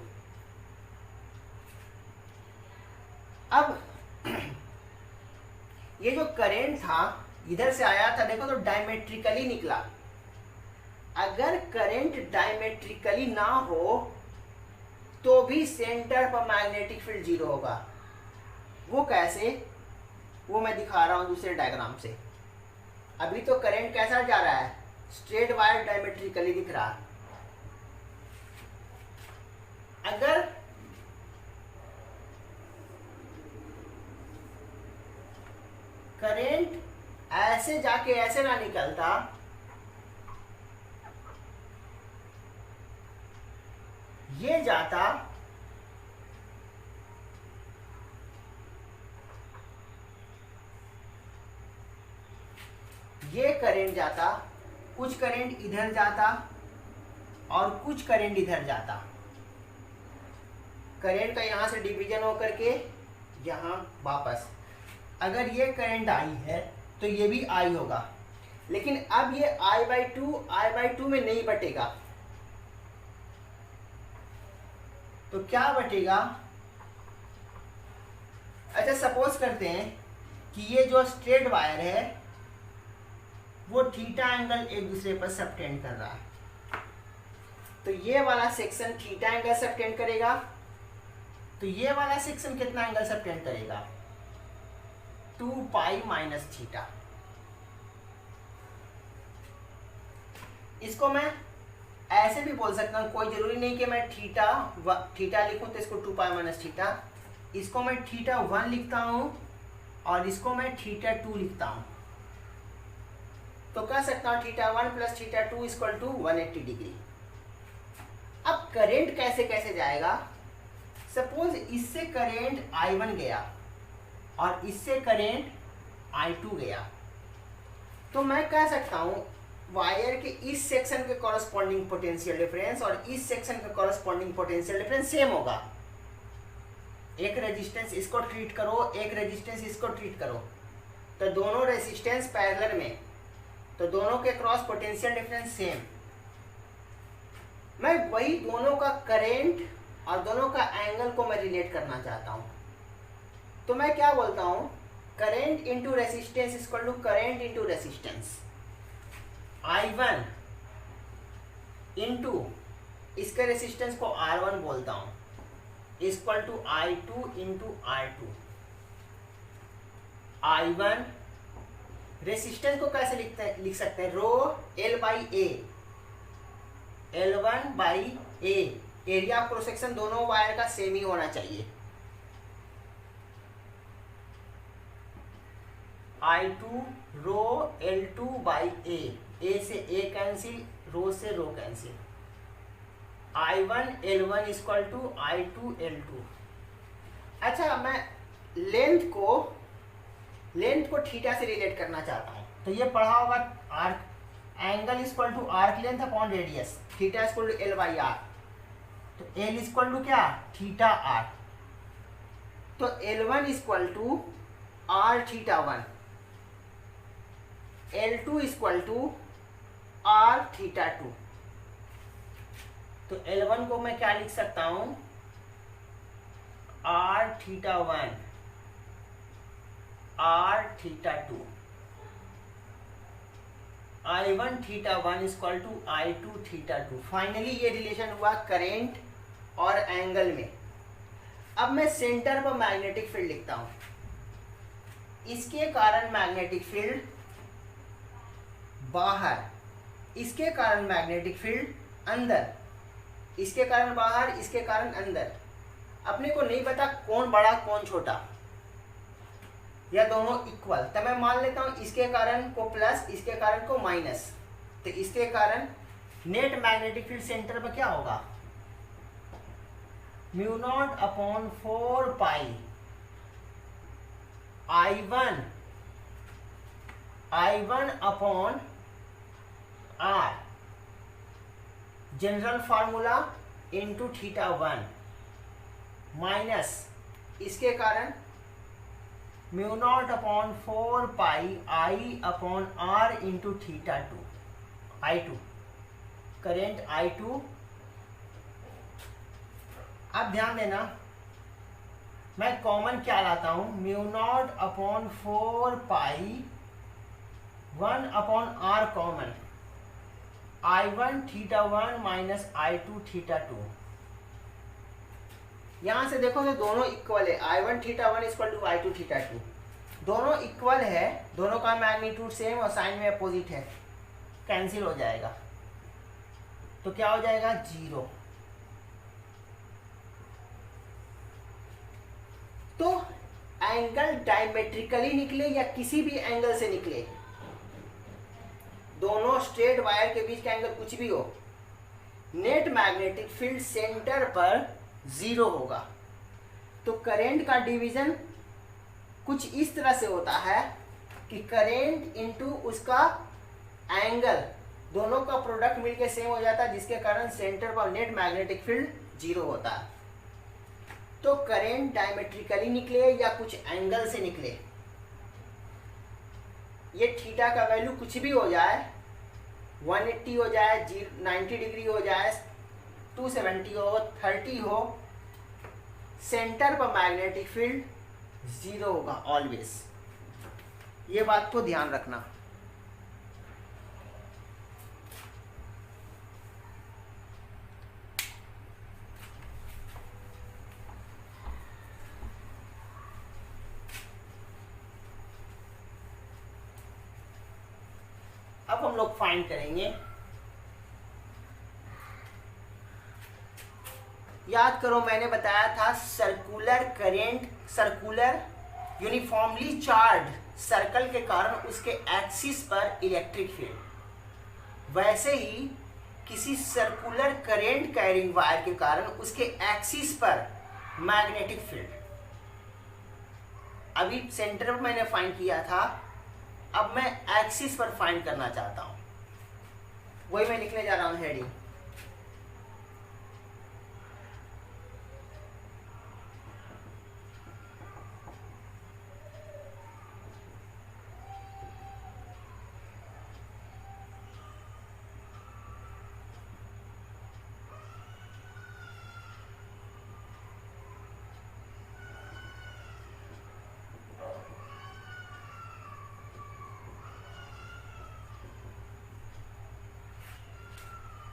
अब ये जो करंट था इधर से आया था, देखो तो डायमेट्रिकली निकला। अगर करंट डायमेट्रिकली ना हो तो भी सेंटर पर मैग्नेटिक फील्ड 0 होगा। वो कैसे, वो मैं दिखा रहा हूं दूसरे डायग्राम से। अभी तो करंट कैसा जा रहा है, स्ट्रेट वायर डायमेट्रिकली दिख रहा है। अगर करंट ऐसे जाके ऐसे ना निकलता, ये जाता, ये करंट जाता, कुछ करंट इधर जाता और कुछ करंट इधर जाता। करंट का यहां से डिवीजन होकर के यहां वापस। अगर ये करंट आई है तो ये भी आई होगा, लेकिन अब ये I बाई टू में नहीं बटेगा। तो क्या बटेगा, अच्छा सपोज करते हैं कि ये जो स्ट्रेट वायर है वो थीटा एंगल एक दूसरे पर सबटेंड कर रहा है, तो ये वाला सेक्शन थीटा एंगल सबटेंड करेगा, तो ये वाला सेक्शन कितना एंगल सबटेंड करेगा, 2 पाई माइनस थीटा। इसको मैं ऐसे भी बोल सकता हूँ, कोई जरूरी नहीं कि मैं थीटा लिखूं तो इसको 2 पाई माइनस थीटा, इसको मैं थीटा 1 लिखता हूँ और इसको मैं थीटा 2 लिखता हूँ। तो कह सकता हूँ theta 1 plus theta 2 equal to 180 degree. अब करेंट कैसे कैसे जाएगा, सपोज इससे करेंट I1 गया और इससे करेंट I2 गया, तो मैं कह सकता हूँ वायर के इस सेक्शन के कॉरस्पॉन्डिंग पोटेंशियल डिफरेंस और इस सेक्शन के कॉरस्पॉन्डिंग पोटेंशियल डिफरेंस सेम होगा। एक रेजिस्टेंस इसको ट्रीट करो, एक रेजिस्टेंस इसको ट्रीट करो, तो दोनों रेजिस्टेंस पैरेलल में, तो दोनों के क्रॉस पोटेंशियल डिफरेंस सेम। मैं वही दोनों का करेंट और दोनों का एंगल को मैं रिलेट करना चाहता हूं, तो मैं क्या बोलता हूं, current into resistance equal to current into resistance. I1 into इसके रेसिस्टेंस को R1 बोलता हूं, equal to I2 into R2। I1 resistance को कैसे लिख सकते हैं, रो L by A, L1 by A, area of cross section दोनों वायर का सेम ही होना चाहिए। I2 रो L2 बाई ए से ए कैंसिल, रो से रो cancel. I1 L1 equal to I2 L2। अच्छा, मैं लेंथ को थीटा से रिलेट करना चाहता हूँ, तो ये पढ़ा होगा arc angle equal to arc length upon radius, theta equal to L by R, तो L इक्वल टू क्या, थीटा आर, तो L1 equal to R theta 1, L2 equal to R theta 2। तो L1 को मैं क्या लिख सकता हूं, R theta 1 R theta 2, I1 theta 1 equal to I2 theta 2। Finally ये रिलेशन हुआ करेंट और एंगल में। अब मैं सेंटर पर मैग्नेटिक फील्ड लिखता हूं, इसके कारण मैग्नेटिक फील्ड बाहर, इसके कारण मैग्नेटिक फील्ड अंदर, इसके कारण बाहर, इसके कारण अंदर। अपने को नहीं पता कौन बड़ा कौन छोटा, या दोनों इक्वल, तो मैं मान लेता हूं इसके कारण को प्लस, इसके कारण को माइनस। तो इसके कारण नेट मैग्नेटिक फील्ड सेंटर पर क्या होगा, म्यू नॉट अपॉन 4 पाई I1 upon R, general formula into theta 1 minus इसके कारण mu naught upon 4 pi I upon R into theta 2, I2 current I2। अब ध्यान देना, मैं कॉमन क्या लाता हूं, म्यू नॉट अपॉन 4 पाई 1 upon R common, I1 theta 1 minus I2 theta 2। यहां से देखो तो दोनों इक्वल है, I1 theta 1 equal to I2 theta 2, दोनों इक्वल है, दोनों का मैग्नीट्यूड सेम और साइन में अपोजिट है, कैंसिल हो जाएगा, तो क्या हो जाएगा, 0। तो एंगल डायमेट्रिकली निकले या किसी भी एंगल से निकले, दोनों स्ट्रेट वायर के बीच का एंगल कुछ भी हो, नेट मैग्नेटिक फील्ड सेंटर पर 0 होगा। तो करेंट का डिवीजन कुछ इस तरह से होता है कि करेंट इनटू उसका एंगल, दोनों का प्रोडक्ट मिलके सेम हो जाता है, जिसके कारण सेंटर पर नेट मैग्नेटिक फील्ड 0 होता है। तो करेंट डायमेट्रिकली निकले या कुछ एंगल से निकले, ये थीटा का वैल्यू कुछ भी हो जाए, 180 हो जाए, 90 डिग्री हो जाए, 270 हो, 30 हो, सेंटर पर मैग्नेटिक फील्ड 0 होगा ऑलवेज। ये बात को ध्यान रखना। लोग फाइंड करेंगे। याद करो मैंने बताया था circular current, circular uniformly charge circle के कारण उसके एक्सिस पर इलेक्ट्रिक फील्ड, वैसे ही किसी सर्कुलर करेंट कैरिंग वायर के कारण उसके एक्सिस पर मैग्नेटिक फील्ड। अभी सेंटर पर मैंने फाइंड किया था, अब मैं एक्सिस पर फाइंड करना चाहता हूं, वही मैं लिखने जा रहा हूं heading.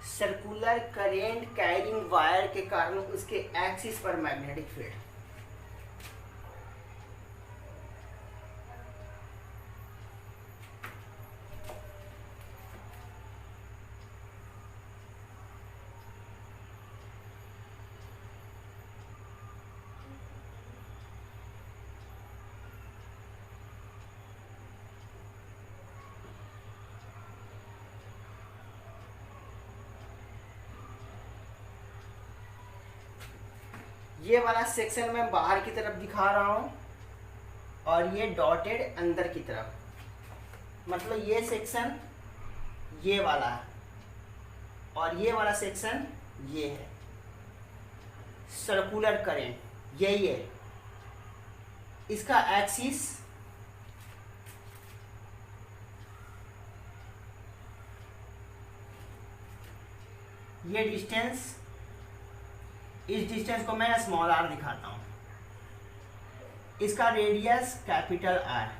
Circular current carrying wire के कारण उसके एक्सिस पर मैग्नेटिक फील्ड। ये वाला सेक्शन मैं बाहर की तरफ दिखा रहा हूं और ये डॉटेड अंदर की तरफ, मतलब ये सेक्शन ये वाला है और ये वाला सेक्शन ये है। सर्कुलर करंट यही है, इसका एक्सिस ये डिस्टेंस, इस डिस्टेंस को मैं स्मॉल आर दिखाता हूं, इसका रेडियस कैपिटल आर।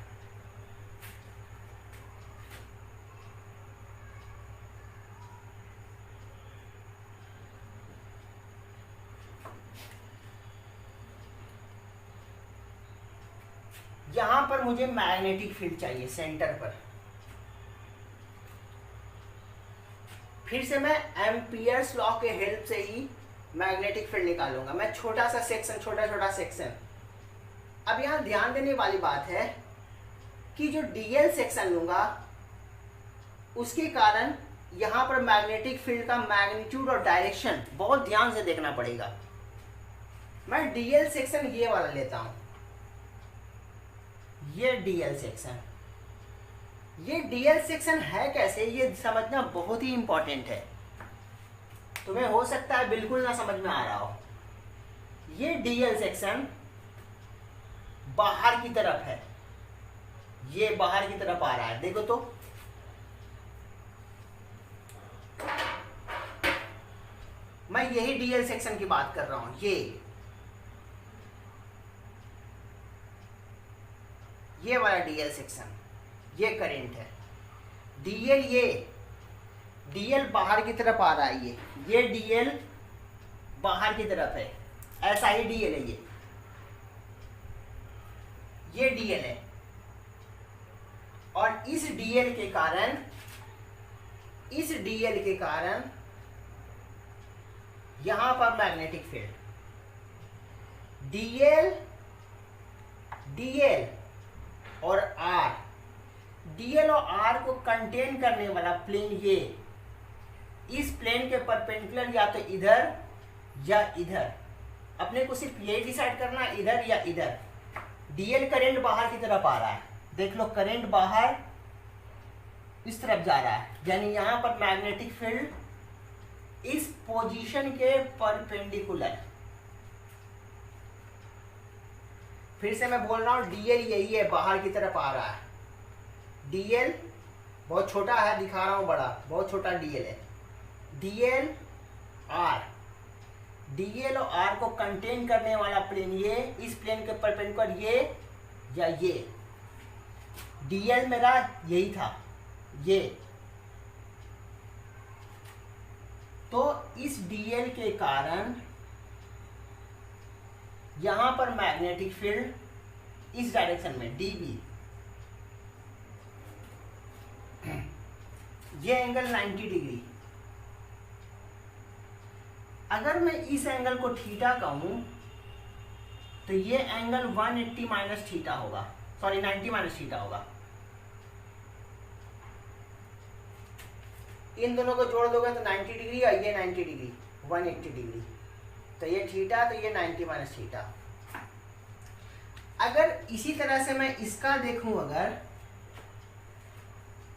यहां पर मुझे मैग्नेटिक फील्ड चाहिए सेंटर पर। फिर से मैं एम्पियर्स लॉ के हेल्प से ही मैग्नेटिक फील्ड निकालूंगा। मैं छोटा सा सेक्शन, छोटा सेक्शन। अब यहां ध्यान देने वाली बात है कि जो डीएल सेक्शन लूंगा उसके कारण यहां पर मैग्नेटिक फील्ड का मैग्नीट्यूड और डायरेक्शन बहुत ध्यान से देखना पड़ेगा। मैं डीएल सेक्शन ये वाला लेता हूं, ये डीएल सेक्शन। ये डीएल सेक्शन है कैसे, ये समझना बहुत ही इंपॉर्टेंट है। तुम्हें हो सकता है बिल्कुल ना समझ में आ रहा हो। ये डीएल सेक्शन बाहर की तरफ है, ये बाहर की तरफ आ रहा है, देखो तो। मैं यही डीएल सेक्शन की बात कर रहा हूं। ये वाला डीएल सेक्शन, ये करंट है। डीएल बाहर की तरफ आ रहा है, ये डीएल बाहर की तरफ है, ऐसा ही डीएल है ये डीएल है। और इस डीएल के कारण यहां पर मैग्नेटिक फील्ड डीएल और आर, डीएल और आर को कंटेन करने वाला प्लेन ये, इस प्लेन के परपेंडिकुलर या तो इधर या इधर। अपने को सिर्फ ये डिसाइड करना है इधर या इधर। डीएल करंट बाहर की तरफ आ रहा है, देख लो करंट बाहर इस तरफ जा रहा है, यानी यहां पर मैग्नेटिक फील्ड इस पोजीशन के परपेंडिकुलर। फिर से मैं बोल रहा हूं डीएल यही है, बाहर की तरफ आ रहा है। डीएल बहुत छोटा है, दिखा रहा हूं बड़ा, बहुत छोटा डीएल है। डीएल और आर को कंटेन करने वाला प्लेन ये, इस प्लेन के परपेंडिकुलर ये या ये। डीएल मेरा यही था, ये। तो इस डीएल के कारण यहां पर मैग्नेटिक फील्ड इस डायरेक्शन में डीबी, ये एंगल 90 डिग्री। अगर मैं इस एंगल को थीटा कहूं तो ये एंगल 180 माइनस थीटा होगा, सॉरी 90 माइनस थीटा होगा। इन दोनों को जोड़ दोगे तो 90 डिग्री और ये 90 डिग्री, 180 डिग्री। तो ये थीटा, तो ये 90 माइनस थीटा। अगर इसी तरह से मैं इसका देखूं अगर,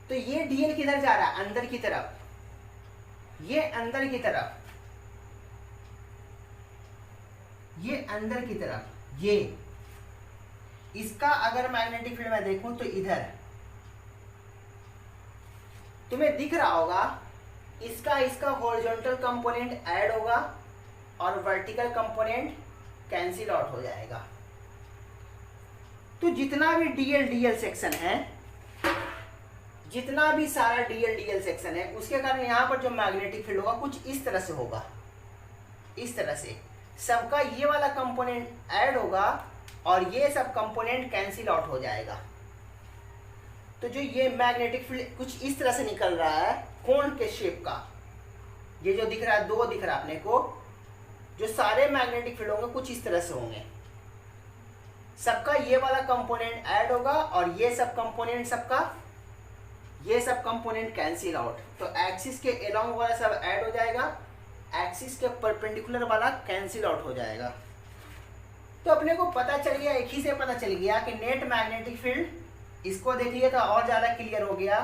तो ये डीएल किधर जा रहा है? अंदर की तरफ। ये अंदर की तरफ, ये अंदर की तरफ। ये इसका अगर मैग्नेटिक फील्ड में देखूं तो इधर तुम्हें दिख रहा होगा, इसका हॉरिजॉन्टल कंपोनेंट ऐड होगा और वर्टिकल कंपोनेंट कैंसिल आउट हो जाएगा। तो जितना भी डीएल सेक्शन है, जितना भी सारा डीएल सेक्शन है, उसके कारण यहाँ पर जो मैग्नेटिक फील्ड होगा कुछ इस तरह से होगा। इस तरह से सबका ये वाला कंपोनेंट ऐड होगा और ये सब कंपोनेंट कैंसिल आउट हो जाएगा। तो जो ये मैग्नेटिक फील्ड कुछ इस तरह से निकल रहा है, कोन के शेप का, ये जो दिख रहा है, दो दिख रहा है अपने को, जो सारे मैग्नेटिक फील्ड होंगे कुछ इस तरह से होंगे। सबका ये वाला कंपोनेंट ऐड होगा और ये सब कंपोनेंट ये सब कंपोनेंट कैंसिल आउट। तो एक्सिस के अलोंग वाला सब ऐड हो जाएगा, एक्सिस के परपेंडिकुलर वाला कैंसिल आउट हो जाएगा। तो अपने को पता चल गया, एक ही से पता चल गया कि नेट मैग्नेटिक फील्ड, इसको देख लिया तो और ज़्यादा क्लियर हो गया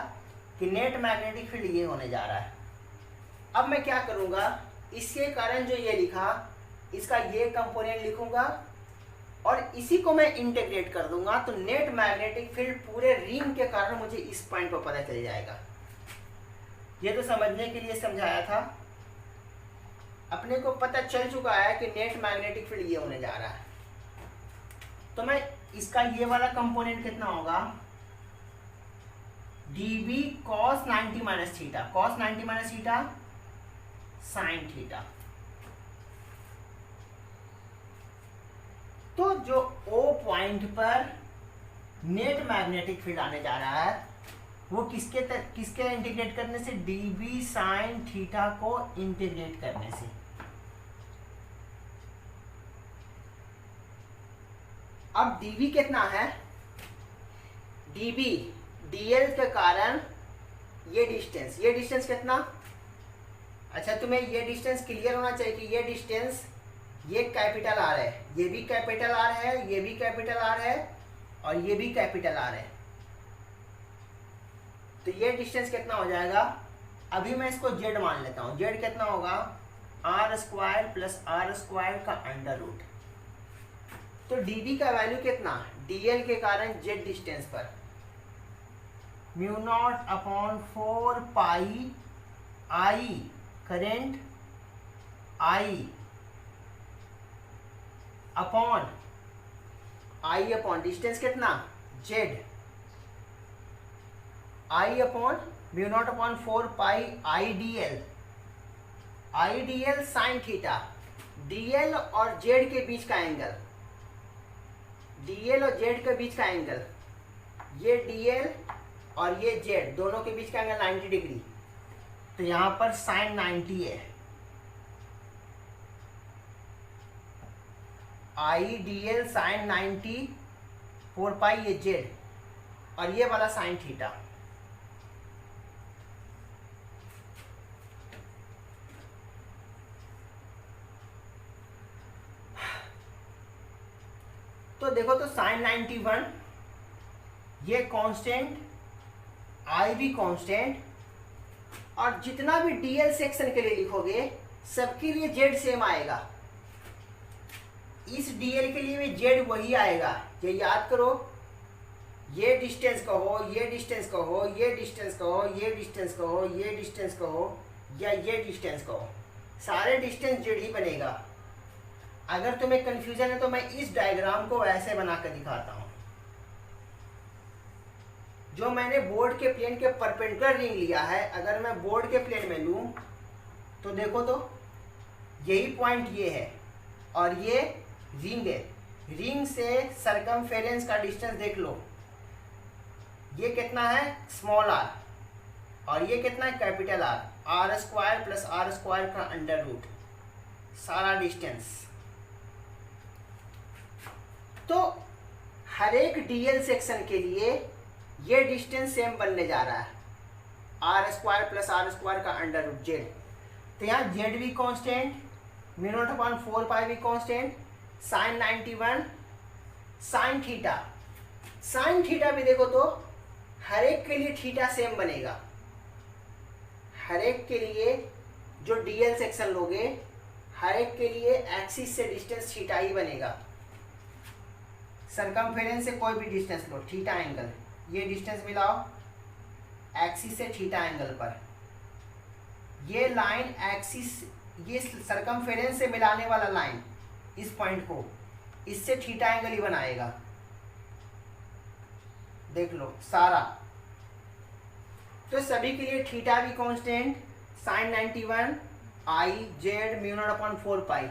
कि नेट मैग्नेटिक फील्ड ये होने जा रहा है। अब मैं क्या करूँगा, इसके कारण जो ये लिखा, इसका ये कंपोनेंट लिखूंगा और इसी को मैं इंटीग्रेट कर दूंगा। तो नेट मैग्नेटिक फील्ड पूरे रिंग के कारण मुझे इस पॉइंट पर पता चल जाएगा। ये तो समझने के लिए समझाया था, अपने को पता चल चुका है कि नेट मैग्नेटिक फील्ड ये होने जा रहा है। तो मैं इसका ये वाला कंपोनेंट कितना होगा, dB cos 90 minus theta, cos 90 minus theta sine theta. तो जो O पॉइंट पर नेट मैग्नेटिक फील्ड आने जा रहा है वो किसके इंटीग्रेट करने से, dB साइन थीटा को इंटीग्रेट करने से। अब dB कितना है, dB dl के कारण ये डिस्टेंस कितना, अच्छा तुम्हें ये डिस्टेंस क्लियर होना चाहिए कि ये डिस्टेंस, ये कैपिटल आर है, ये भी कैपिटल आर है, ये भी कैपिटल आर है और ये भी कैपिटल आर है। तो ये डिस्टेंस कितना हो जाएगा, अभी मैं इसको जेड मान लेता हूँ। जेड कितना होगा, R square plus R square का अंडर रूट। तो dB का वैल्यू कितना, dl के कारण जेड डिस्टेंस पर mu naught upon 4 pi I current I upon I upon distance कितना Z, I upon mu naught upon 4 pi I D L sine theta. dl और Z के बीच का एंगल, dl और जेड के बीच का एंगल, ये dl और ये जेड दोनों के बीच का एंगल 90 डिग्री। तो यहां पर साइन 90 है, आई डी एल साइन 90 4 पाई ये जेड और ये वाला साइन थीटा। तो देखो तो साइन 91 ये कांस्टेंट, आई भी कांस्टेंट, और जितना भी डीएल सेक्शन के लिए लिखोगे सबके लिए जेड सेम आएगा। इस डीएल के लिए भी जेड वही आएगा। ये याद करो, ये डिस्टेंस कहो, ये डिस्टेंस कहो, ये डिस्टेंस कहो, ये डिस्टेंस कहो, ये डिस्टेंस कहो या ये डिस्टेंस कहो, सारे डिस्टेंस जेड ही बनेगा। अगर तुम्हें कंफ्यूजन है तो मैं इस डायग्राम को ऐसे बना कर दिखाता हूं। जो मैंने बोर्ड के प्लेन के परपेंडिकुलर रिंग लिया है, अगर मैं बोर्ड के प्लेन में लूं तो देखो तो यही पॉइंट ये है और ये रिंग है। रिंग से सरकमफेरेंस का डिस्टेंस देख लो, ये कितना है स्मॉल आर, और ये कितना है capital R, R square plus R square का अंडर रूट, सारा डिस्टेंस। तो हर एक डीएल सेक्शन के लिए ये डिस्टेंस सेम बनने जा रहा है, R square plus R square का अंडर रूट जेड। तो यहाँ जेड भी constant, mu naught upon 4 pi भी constant, sine 91, sine theta, sine theta भी देखो तो हर एक के लिए थीटा सेम बनेगा, हर एक के लिए जो डीएल सेक्शन लोगे हर एक के लिए एक्सिस से डिस्टेंस थीटा ही बनेगा। सरकमफेरेंस से कोई भी डिस्टेंस लो, थीटा एंगल, ये डिस्टेंस मिलाओ एक्सिस से थीटा एंगल पर, ये लाइन एक्सिस, ये सरकमफेरेंस से मिलाने वाला लाइन इस पॉइंट को, इससे थीटा एंगल ही बनाएगा। देख लो सारा, तो सभी के लिए थीटा भी constant, sine 91, I Z mu naught upon 4 pi.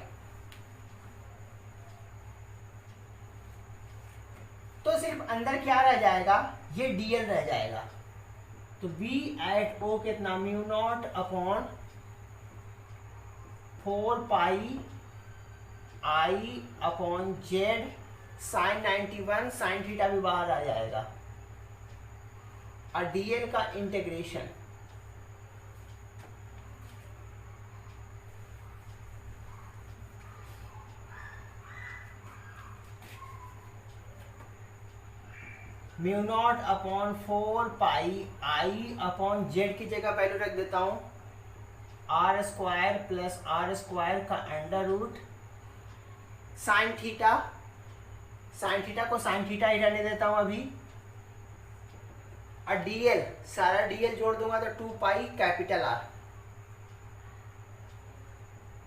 तो सिर्फ अंदर क्या रह जाएगा, ये डीएल रह जाएगा। तो बी एट ओ कितना, mu naught upon 4 pi I upon Z sine 91, sine theta भी बाहर आ जाएगा, और डीएल का integration mu naught upon 4 pi I upon Z की जगह वैल्यू रख देता हूं R square plus R square का under root sine theta, sine theta को साइन थीटा ही रहने देता हूं अभी, और डीएल, सारा डीएल जोड़ दूंगा तो 2 pi capital R,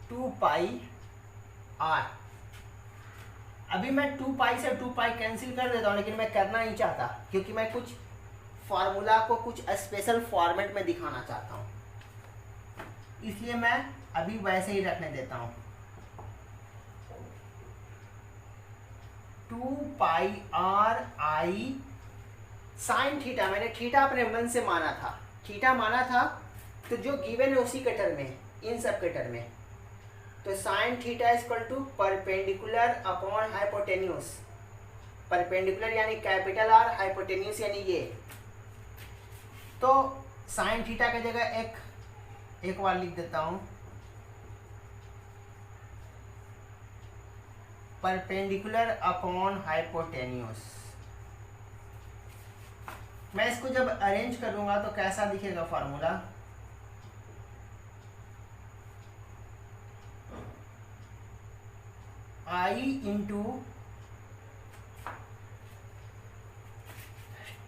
2 pi R. अभी मैं 2 पाई से 2 पाई कैंसिल कर देता हूँ, लेकिन मैं करना नहीं चाहता क्योंकि मैं कुछ फार्मूला को कुछ स्पेशल फॉर्मेट में दिखाना चाहता हूँ, इसलिए मैं अभी वैसे ही रखने देता हूँ। 2 pi are I sine theta, मैंने थीटा अपने मन से माना था, थीटा माना था, तो जो गिवन है उसी के टर्म में, इन सब के टर्म में। तो sine theta is equal to perpendicular upon hypotenuse, perpendicular यानी कैपिटल आर, हाइपोटेन्यूस यानी ये। तो साइन थीटा की जगह एक बार लिख देता हूं, परपेंडिकुलर अपॉन हाइपोटेन्यूस। मैं इसको जब अरेंज करूंगा तो कैसा दिखेगा formula, I into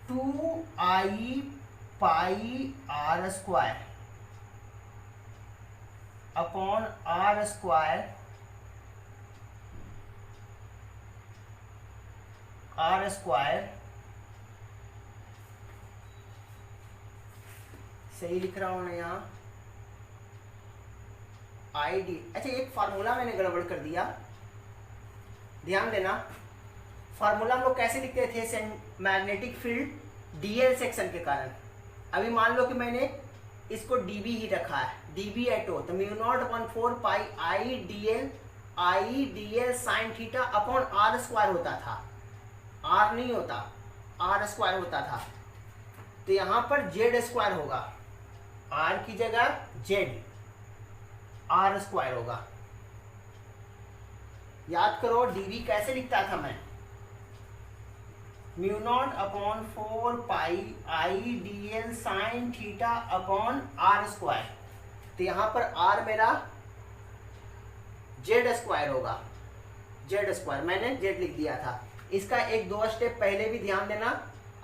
2 I pi R square upon R square, R square सही लिख रहा हूं ना यहाँ, आई डी। अच्छा एक फार्मूला मैंने गड़बड़ कर दिया, ध्यान देना। फार्मूला हम लोग कैसे लिखते थे, मैग्नेटिक फील्ड डीएल सेक्शन के कारण। अभी मान लो कि मैंने इसको डीबी ही रखा है, डीबी एट ओ, तो mu naught upon 4 pi I dl sine theta upon R square होता था, आर नहीं होता, आर स्क्वायर होता था। तो यहाँ पर जेड स्क्वायर होगा, आर की जगह जेड, आर स्क्वायर होगा। याद करो डीवी कैसे लिखता था मैं, mu naught upon 4 pi I dl sine theta upon R square. तो यहाँ पर आर मेरा जेड स्क्वायर होगा, जेड स्क्वायर, मैंने जेड लिख दिया था। इसका 1-2 स्टेप पहले भी ध्यान देना,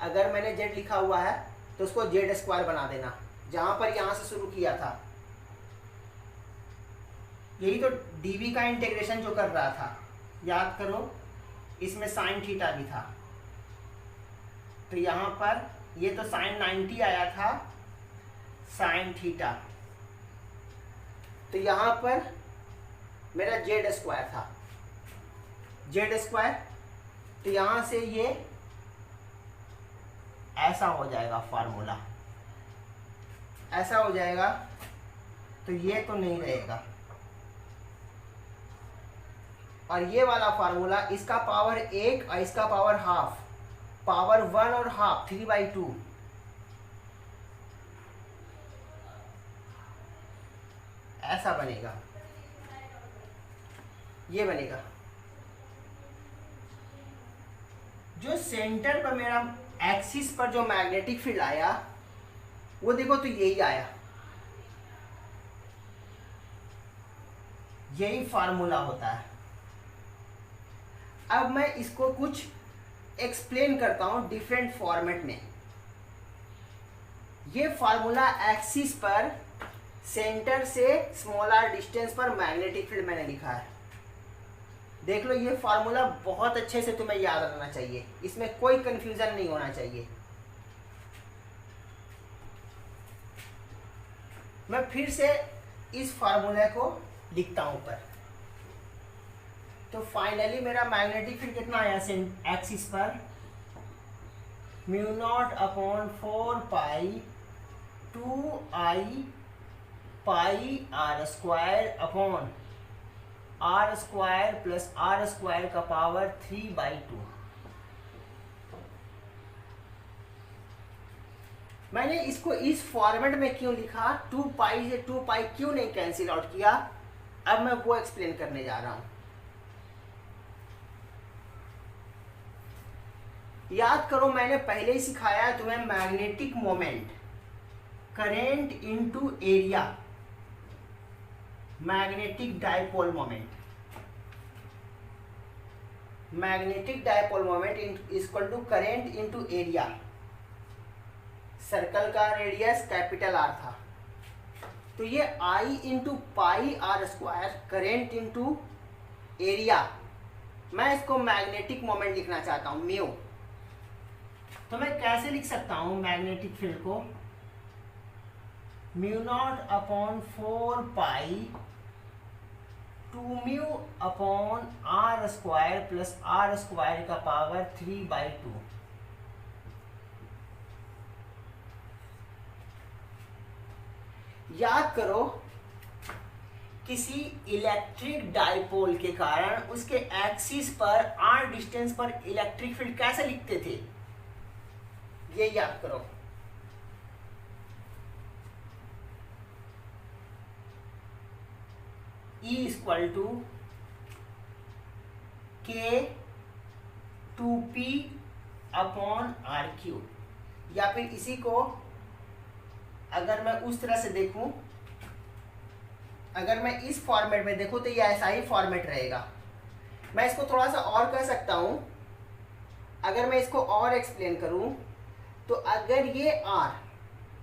अगर मैंने जेड लिखा हुआ है तो उसको जेड स्क्वायर बना देना, जहां पर यहां से शुरू किया था। यही तो डीवी का इंटीग्रेशन जो कर रहा था, याद करो इसमें साइन थीटा भी था। तो यहां पर ये तो साइन 90 आया था, साइन थीटा, तो यहां पर मेरा जेड स्क्वायर था, जेड स्क्वायर। तो यहां से ये ऐसा हो जाएगा फार्मूला, ऐसा हो जाएगा, तो ये तो नहीं रहेगा। और ये वाला फार्मूला, इसका पावर 1 और इसका पावर हाफ, पावर 1 और हाफ 3/2, ऐसा बनेगा, ये बनेगा। जो सेंटर पर मेरा एक्सिस पर जो मैग्नेटिक फील्ड आया वो देखो, तो यही आया, यही फार्मूला होता है। अब मैं इसको कुछ एक्सप्लेन करता हूं डिफरेंट फॉर्मेट में। ये फार्मूला एक्सिस पर सेंटर से स्मॉल आर डिस्टेंस पर मैग्नेटिक फील्ड मैंने लिखा है। देख लो, ये फार्मूला बहुत अच्छे से तुम्हें याद रखना चाहिए, इसमें कोई कंफ्यूजन नहीं होना चाहिए। मैं फिर से इस फार्मूले को लिखता हूं ऊपर। तो फाइनली मेरा मैग्नेटिक फील्ड कितना आया एक्सिस पर, μ0/4 2I पाई r square upon r square plus r square का पावर 3/2। मैंने इसको इस फॉर्मेट में क्यों लिखा, 2 से 2 क्यों नहीं कैंसिल आउट किया, अब मैं वो एक्सप्लेन करने जा रहा हूं। याद करो, मैंने पहले ही सिखाया तुम्हें magnetic moment, current into area, magnetic dipole moment. Magnetic dipole moment equal to current into area. Circle का रेडियस कैपिटल आर था, तो ये I into pi R square, current into area. मैं इसको मैग्नेटिक मोमेंट लिखना चाहता हूं, म्यू। तो मैं कैसे लिख सकता हूं मैग्नेटिक फील्ड को, μ0/4 2μ/r square plus r square का पावर 3/2। याद करो, किसी इलेक्ट्रिक डायपोल के कारण उसके एक्सिस पर r डिस्टेंस पर इलेक्ट्रिक फील्ड कैसे लिखते थे, ये याद करो। E इक्वल टू K2P/r³, या फिर इसी को अगर मैं उस तरह से देखूं, अगर मैं इस फॉर्मेट में देखूं तो ये ऐसा ही फॉर्मेट रहेगा। मैं इसको थोड़ा सा और कह सकता हूं, अगर मैं इसको और एक्सप्लेन करूं तो अगर ये r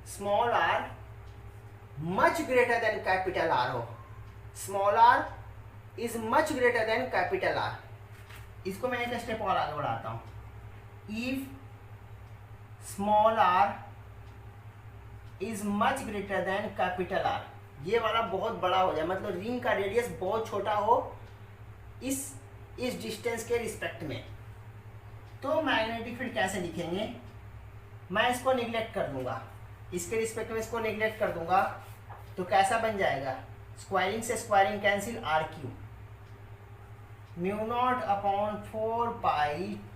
small r much greater than capital R हो, small r is much greater than capital R, इसको मैं एक स्टेप और आगे बढ़ाता हूं। If small r is much greater than capital R, ये वाला बहुत बड़ा हो जाए, मतलब रिंग का रेडियस बहुत छोटा हो इस डिस्टेंस के रिस्पेक्ट में, तो मैग्नेटिक फील्ड कैसे लिखेंगे, मैं इसको निगलेक्ट कर दूंगा, इसके रिस्पेक्ट में इसको निगलेक्ट कर दूंगा, तो कैसा बन जाएगा, स्क्वायरिंग से स्क्वायरिंग कैंसिल, r³ μ0/4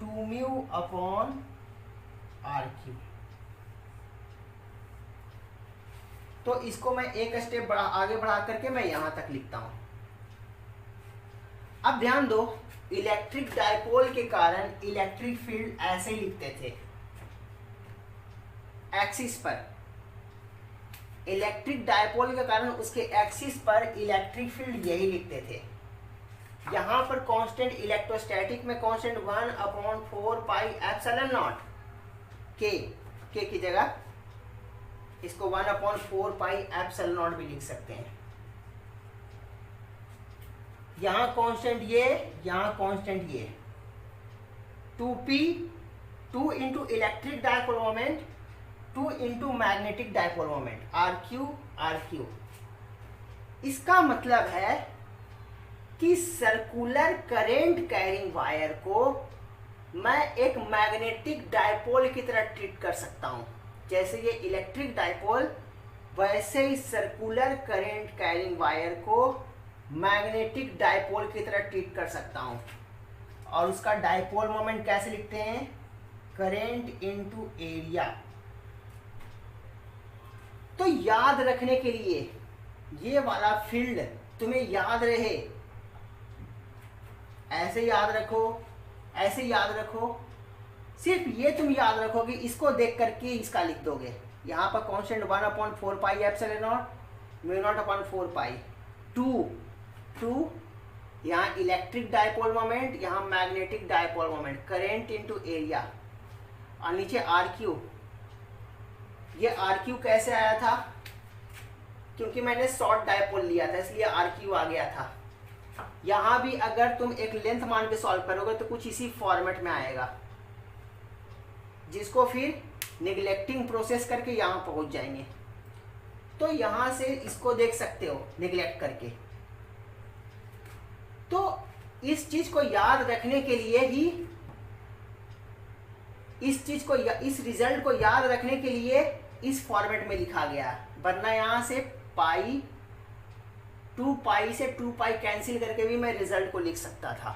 2μ/r³। तो इसको मैं एक स्टेप आगे बढ़ा करके मैं यहां तक लिखता हूं। अब ध्यान दो, इलेक्ट्रिक डायपोल के कारण इलेक्ट्रिक फील्ड ऐसे ही लिखते थे एक्सिस पर। इलेक्ट्रिक डायपोल के कारण उसके एक्सिस पर इलेक्ट्रिक फील्ड यही लिखते थे। यहां पर कांस्टेंट, इलेक्ट्रोस्टैटिक में कांस्टेंट 1/4πε0 के की जगह इसको 1/4πε0 भी लिख सकते हैं। यहां कांस्टेंट ये, यहां कांस्टेंट ये, 2p 2 into electric dipole moment 2 into magnetic dipole moment, r³। इसका मतलब है कि सर्कुलर करेंट कैरिंग वायर को मैं एक मैग्नेटिक डायपोल की तरह ट्रीट कर सकता हूं। जैसे ये इलेक्ट्रिक डायपोल वैसे ही सर्कुलर करंट कैरिंग वायर को मैग्नेटिक डायपोल की तरह ट्रीट कर सकता हूं। और उसका डायपोल मोमेंट कैसे लिखते हैं? Current into area. तो याद रखने के लिए ये वाला फील्ड तुम्हें याद रहे, ऐसे याद रखो, ऐसे याद रखो। सिर्फ ये तुम याद रखोगे, इसको देख करके इसका लिख दोगे। यहाँ पर constant 1/4 pi epsilon not mu naught upon 4 pi 2 यहाँ इलेक्ट्रिक डायपोल मोमेंट, यहाँ magnetic dipole moment, current into area, और नीचे आर क्यू। ये आर क्यू कैसे आया था? क्योंकि मैंने शॉर्ट डायपोल लिया था इसलिए आर क्यू आ गया था। यहाँ भी अगर तुम एक लेंथ मान के सॉल्व करोगे तो कुछ इसी फॉर्मेट में आएगा, जिसको फिर निगलेक्टिंग प्रोसेस करके यहाँ पहुँच जाएंगे। तो यहाँ से इसको देख सकते हो निगलेक्ट करके। तो इस चीज को याद रखने के लिए ही, इस रिजल्ट को याद रखने के लिए इस फॉर्मेट में लिखा गया, वरना यहाँ से पाई 2 पाई से 2 पाई कैंसिल करके भी मैं रिजल्ट को लिख सकता था।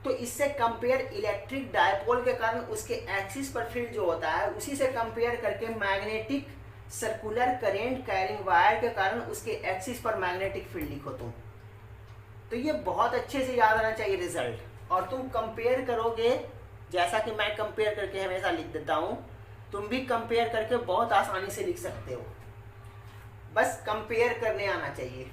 तो इससे कंपेयर इलेक्ट्रिक डायपोल के कारण उसके एक्सिस पर फील्ड जो होता है उसी से कंपेयर करके magnetic circular current carrying wire के कारण उसके एक्सिस पर मैग्नेटिक फील्ड लिखो तुम। तो ये बहुत अच्छे से याद आना चाहिए रिजल्ट। और तुम कंपेयर करोगे, जैसा कि मैं कंपेयर करके हमेशा लिख देता हूँ, तुम भी कंपेयर करके बहुत आसानी से लिख सकते हो, बस कंपेयर करने आना चाहिए।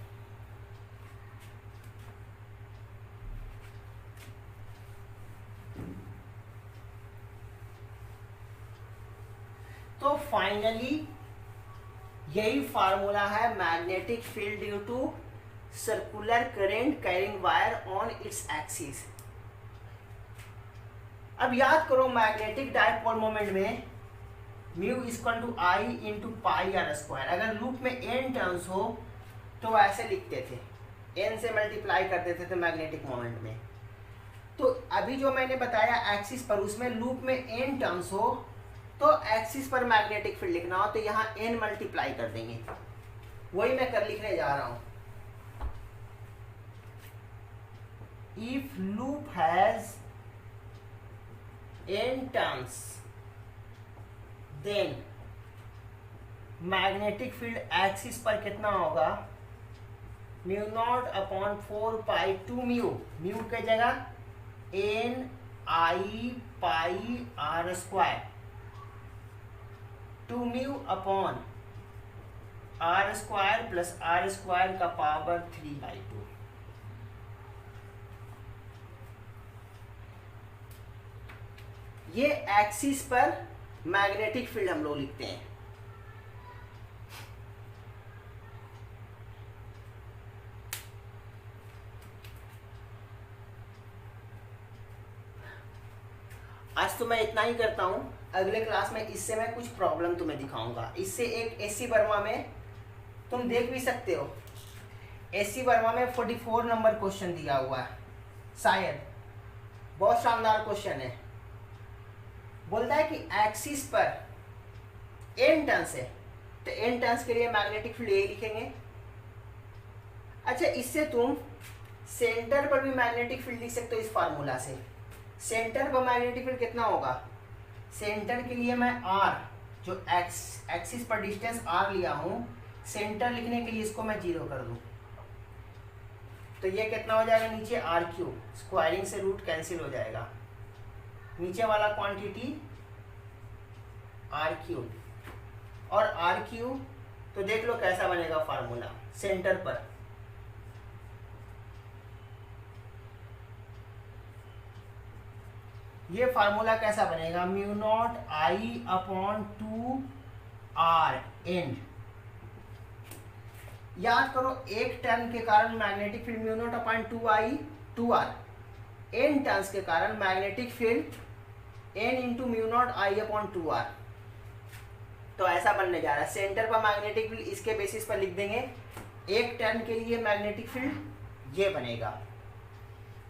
तो फाइनली यही फार्मूला है magnetic field due to circular current carrying wire on its axis. अब याद करो मैग्नेटिक डायपोल मोमेंट में mu equal to I into pi R square. अगर लूप में n टर्न्स हो तो ऐसे लिखते थे, n से मल्टीप्लाई कर देते थे मैग्नेटिक मोमेंट में। तो अभी जो मैंने बताया एक्सिस पर, उसमें लूप में n टर्न्स हो तो एक्सिस पर मैग्नेटिक फील्ड लिखना हो तो यहाँ n मल्टीप्लाई कर देंगे। वही मैं कर लिखने जा रहा हूं। If loop has n turns then magnetic field axis पर कितना होगा? Mu naught upon 4 pi 2 mu, mu के जगह n I pi R square, 2 mu upon R square plus R square का पावर 3/2। ये एक्सिस पर मैग्नेटिक फील्ड हम लोग लिखते हैं। आज तो मैं इतना ही करता हूं, अगले क्लास में इससे मैं कुछ प्रॉब्लम तुम्हें दिखाऊंगा। इससे एक एससी वर्मा में तुम देख भी सकते हो, एससी वर्मा में 44 नंबर क्वेश्चन दिया हुआ है, शायद बहुत शानदार क्वेश्चन है। बोलता है कि एक्सिस पर n टर्न्स है तो n टर्न्स के लिए मैग्नेटिक फील्ड यही लिखेंगे। अच्छा, इससे तुम सेंटर पर भी मैग्नेटिक फील्ड लिख सकते हो इस फार्मूला से। सेंटर पर मैग्नेटिक फील्ड कितना होगा? सेंटर के लिए मैं r, जो एक्सिस पर डिस्टेंस r लिया हूं, सेंटर लिखने के लिए इसको मैं 0 कर दूं तो ये कितना हो जाएगा? नीचे आर क्यू, स्क्वायरिंग से रूट कैंसिल हो जाएगा, नीचे वाला क्वांटिटी आर क्यू और आर क्यू। तो देख लो कैसा बनेगा फार्मूला सेंटर पर। ये फार्मूला कैसा बनेगा? Mu naught I upon 2 R end. याद करो, एक टर्न के कारण magnetic field mu naught upon 2 I 2 R, n turns के कारण magnetic field n into mu naught I upon 2 R. तो ऐसा बनने जा रहा है। सेंटर पर मैग्नेटिक फील्ड इसके बेसिस पर लिख देंगे, एक टर्न के लिए मैग्नेटिक फील्ड ये बनेगा।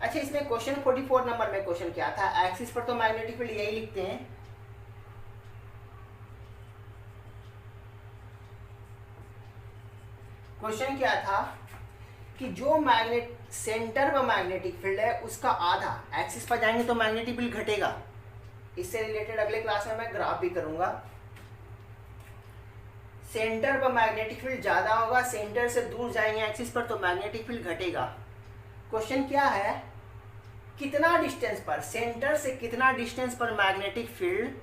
अच्छा, इसमें क्वेश्चन 44 नंबर में क्वेश्चन क्या था? एक्सिस पर तो मैग्नेटिक फील्ड यही लिखते हैं, क्वेश्चन क्या था कि जो मैग्नेट सेंटर पर मैग्नेटिक फील्ड है उसका आधा, एक्सिस पर जाएंगे तो मैग्नेटिक फील्ड घटेगा। इससे रिलेटेड अगले क्लास में मैं ग्राफ भी करूंगा। सेंटर पर मैग्नेटिक फील्ड ज्यादा होगा, सेंटर से दूर जाएंगे एक्सिस पर तो मैग्नेटिक फील्ड घटेगा। क्वेश्चन क्या है, कितना डिस्टेंस पर, सेंटर से कितना डिस्टेंस पर मैग्नेटिक फील्ड,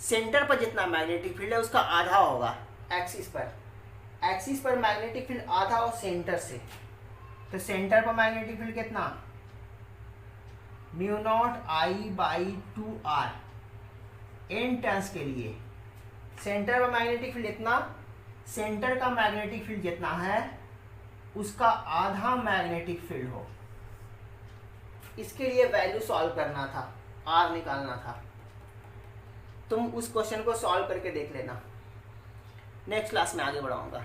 सेंटर पर जितना मैग्नेटिक फील्ड है उसका आधा होगा एक्सिस पर। एक्सिस पर मैग्नेटिक फील्ड आधा हो सेंटर से, तो सेंटर पर मैग्नेटिक फील्ड कितना, mu naught I by 2r n turns के लिए। सेंटर पर मैग्नेटिक फील्ड इतना, सेंटर का मैग्नेटिक फील्ड जितना है उसका आधा मैग्नेटिक फील्ड हो। इसके लिए वैल्यू सॉल्व करना था, r निकालना था। तुम उस क्वेश्चन को सॉल्व करके देख लेना, नेक्स्ट क्लास में आगे बढ़ाऊंगा।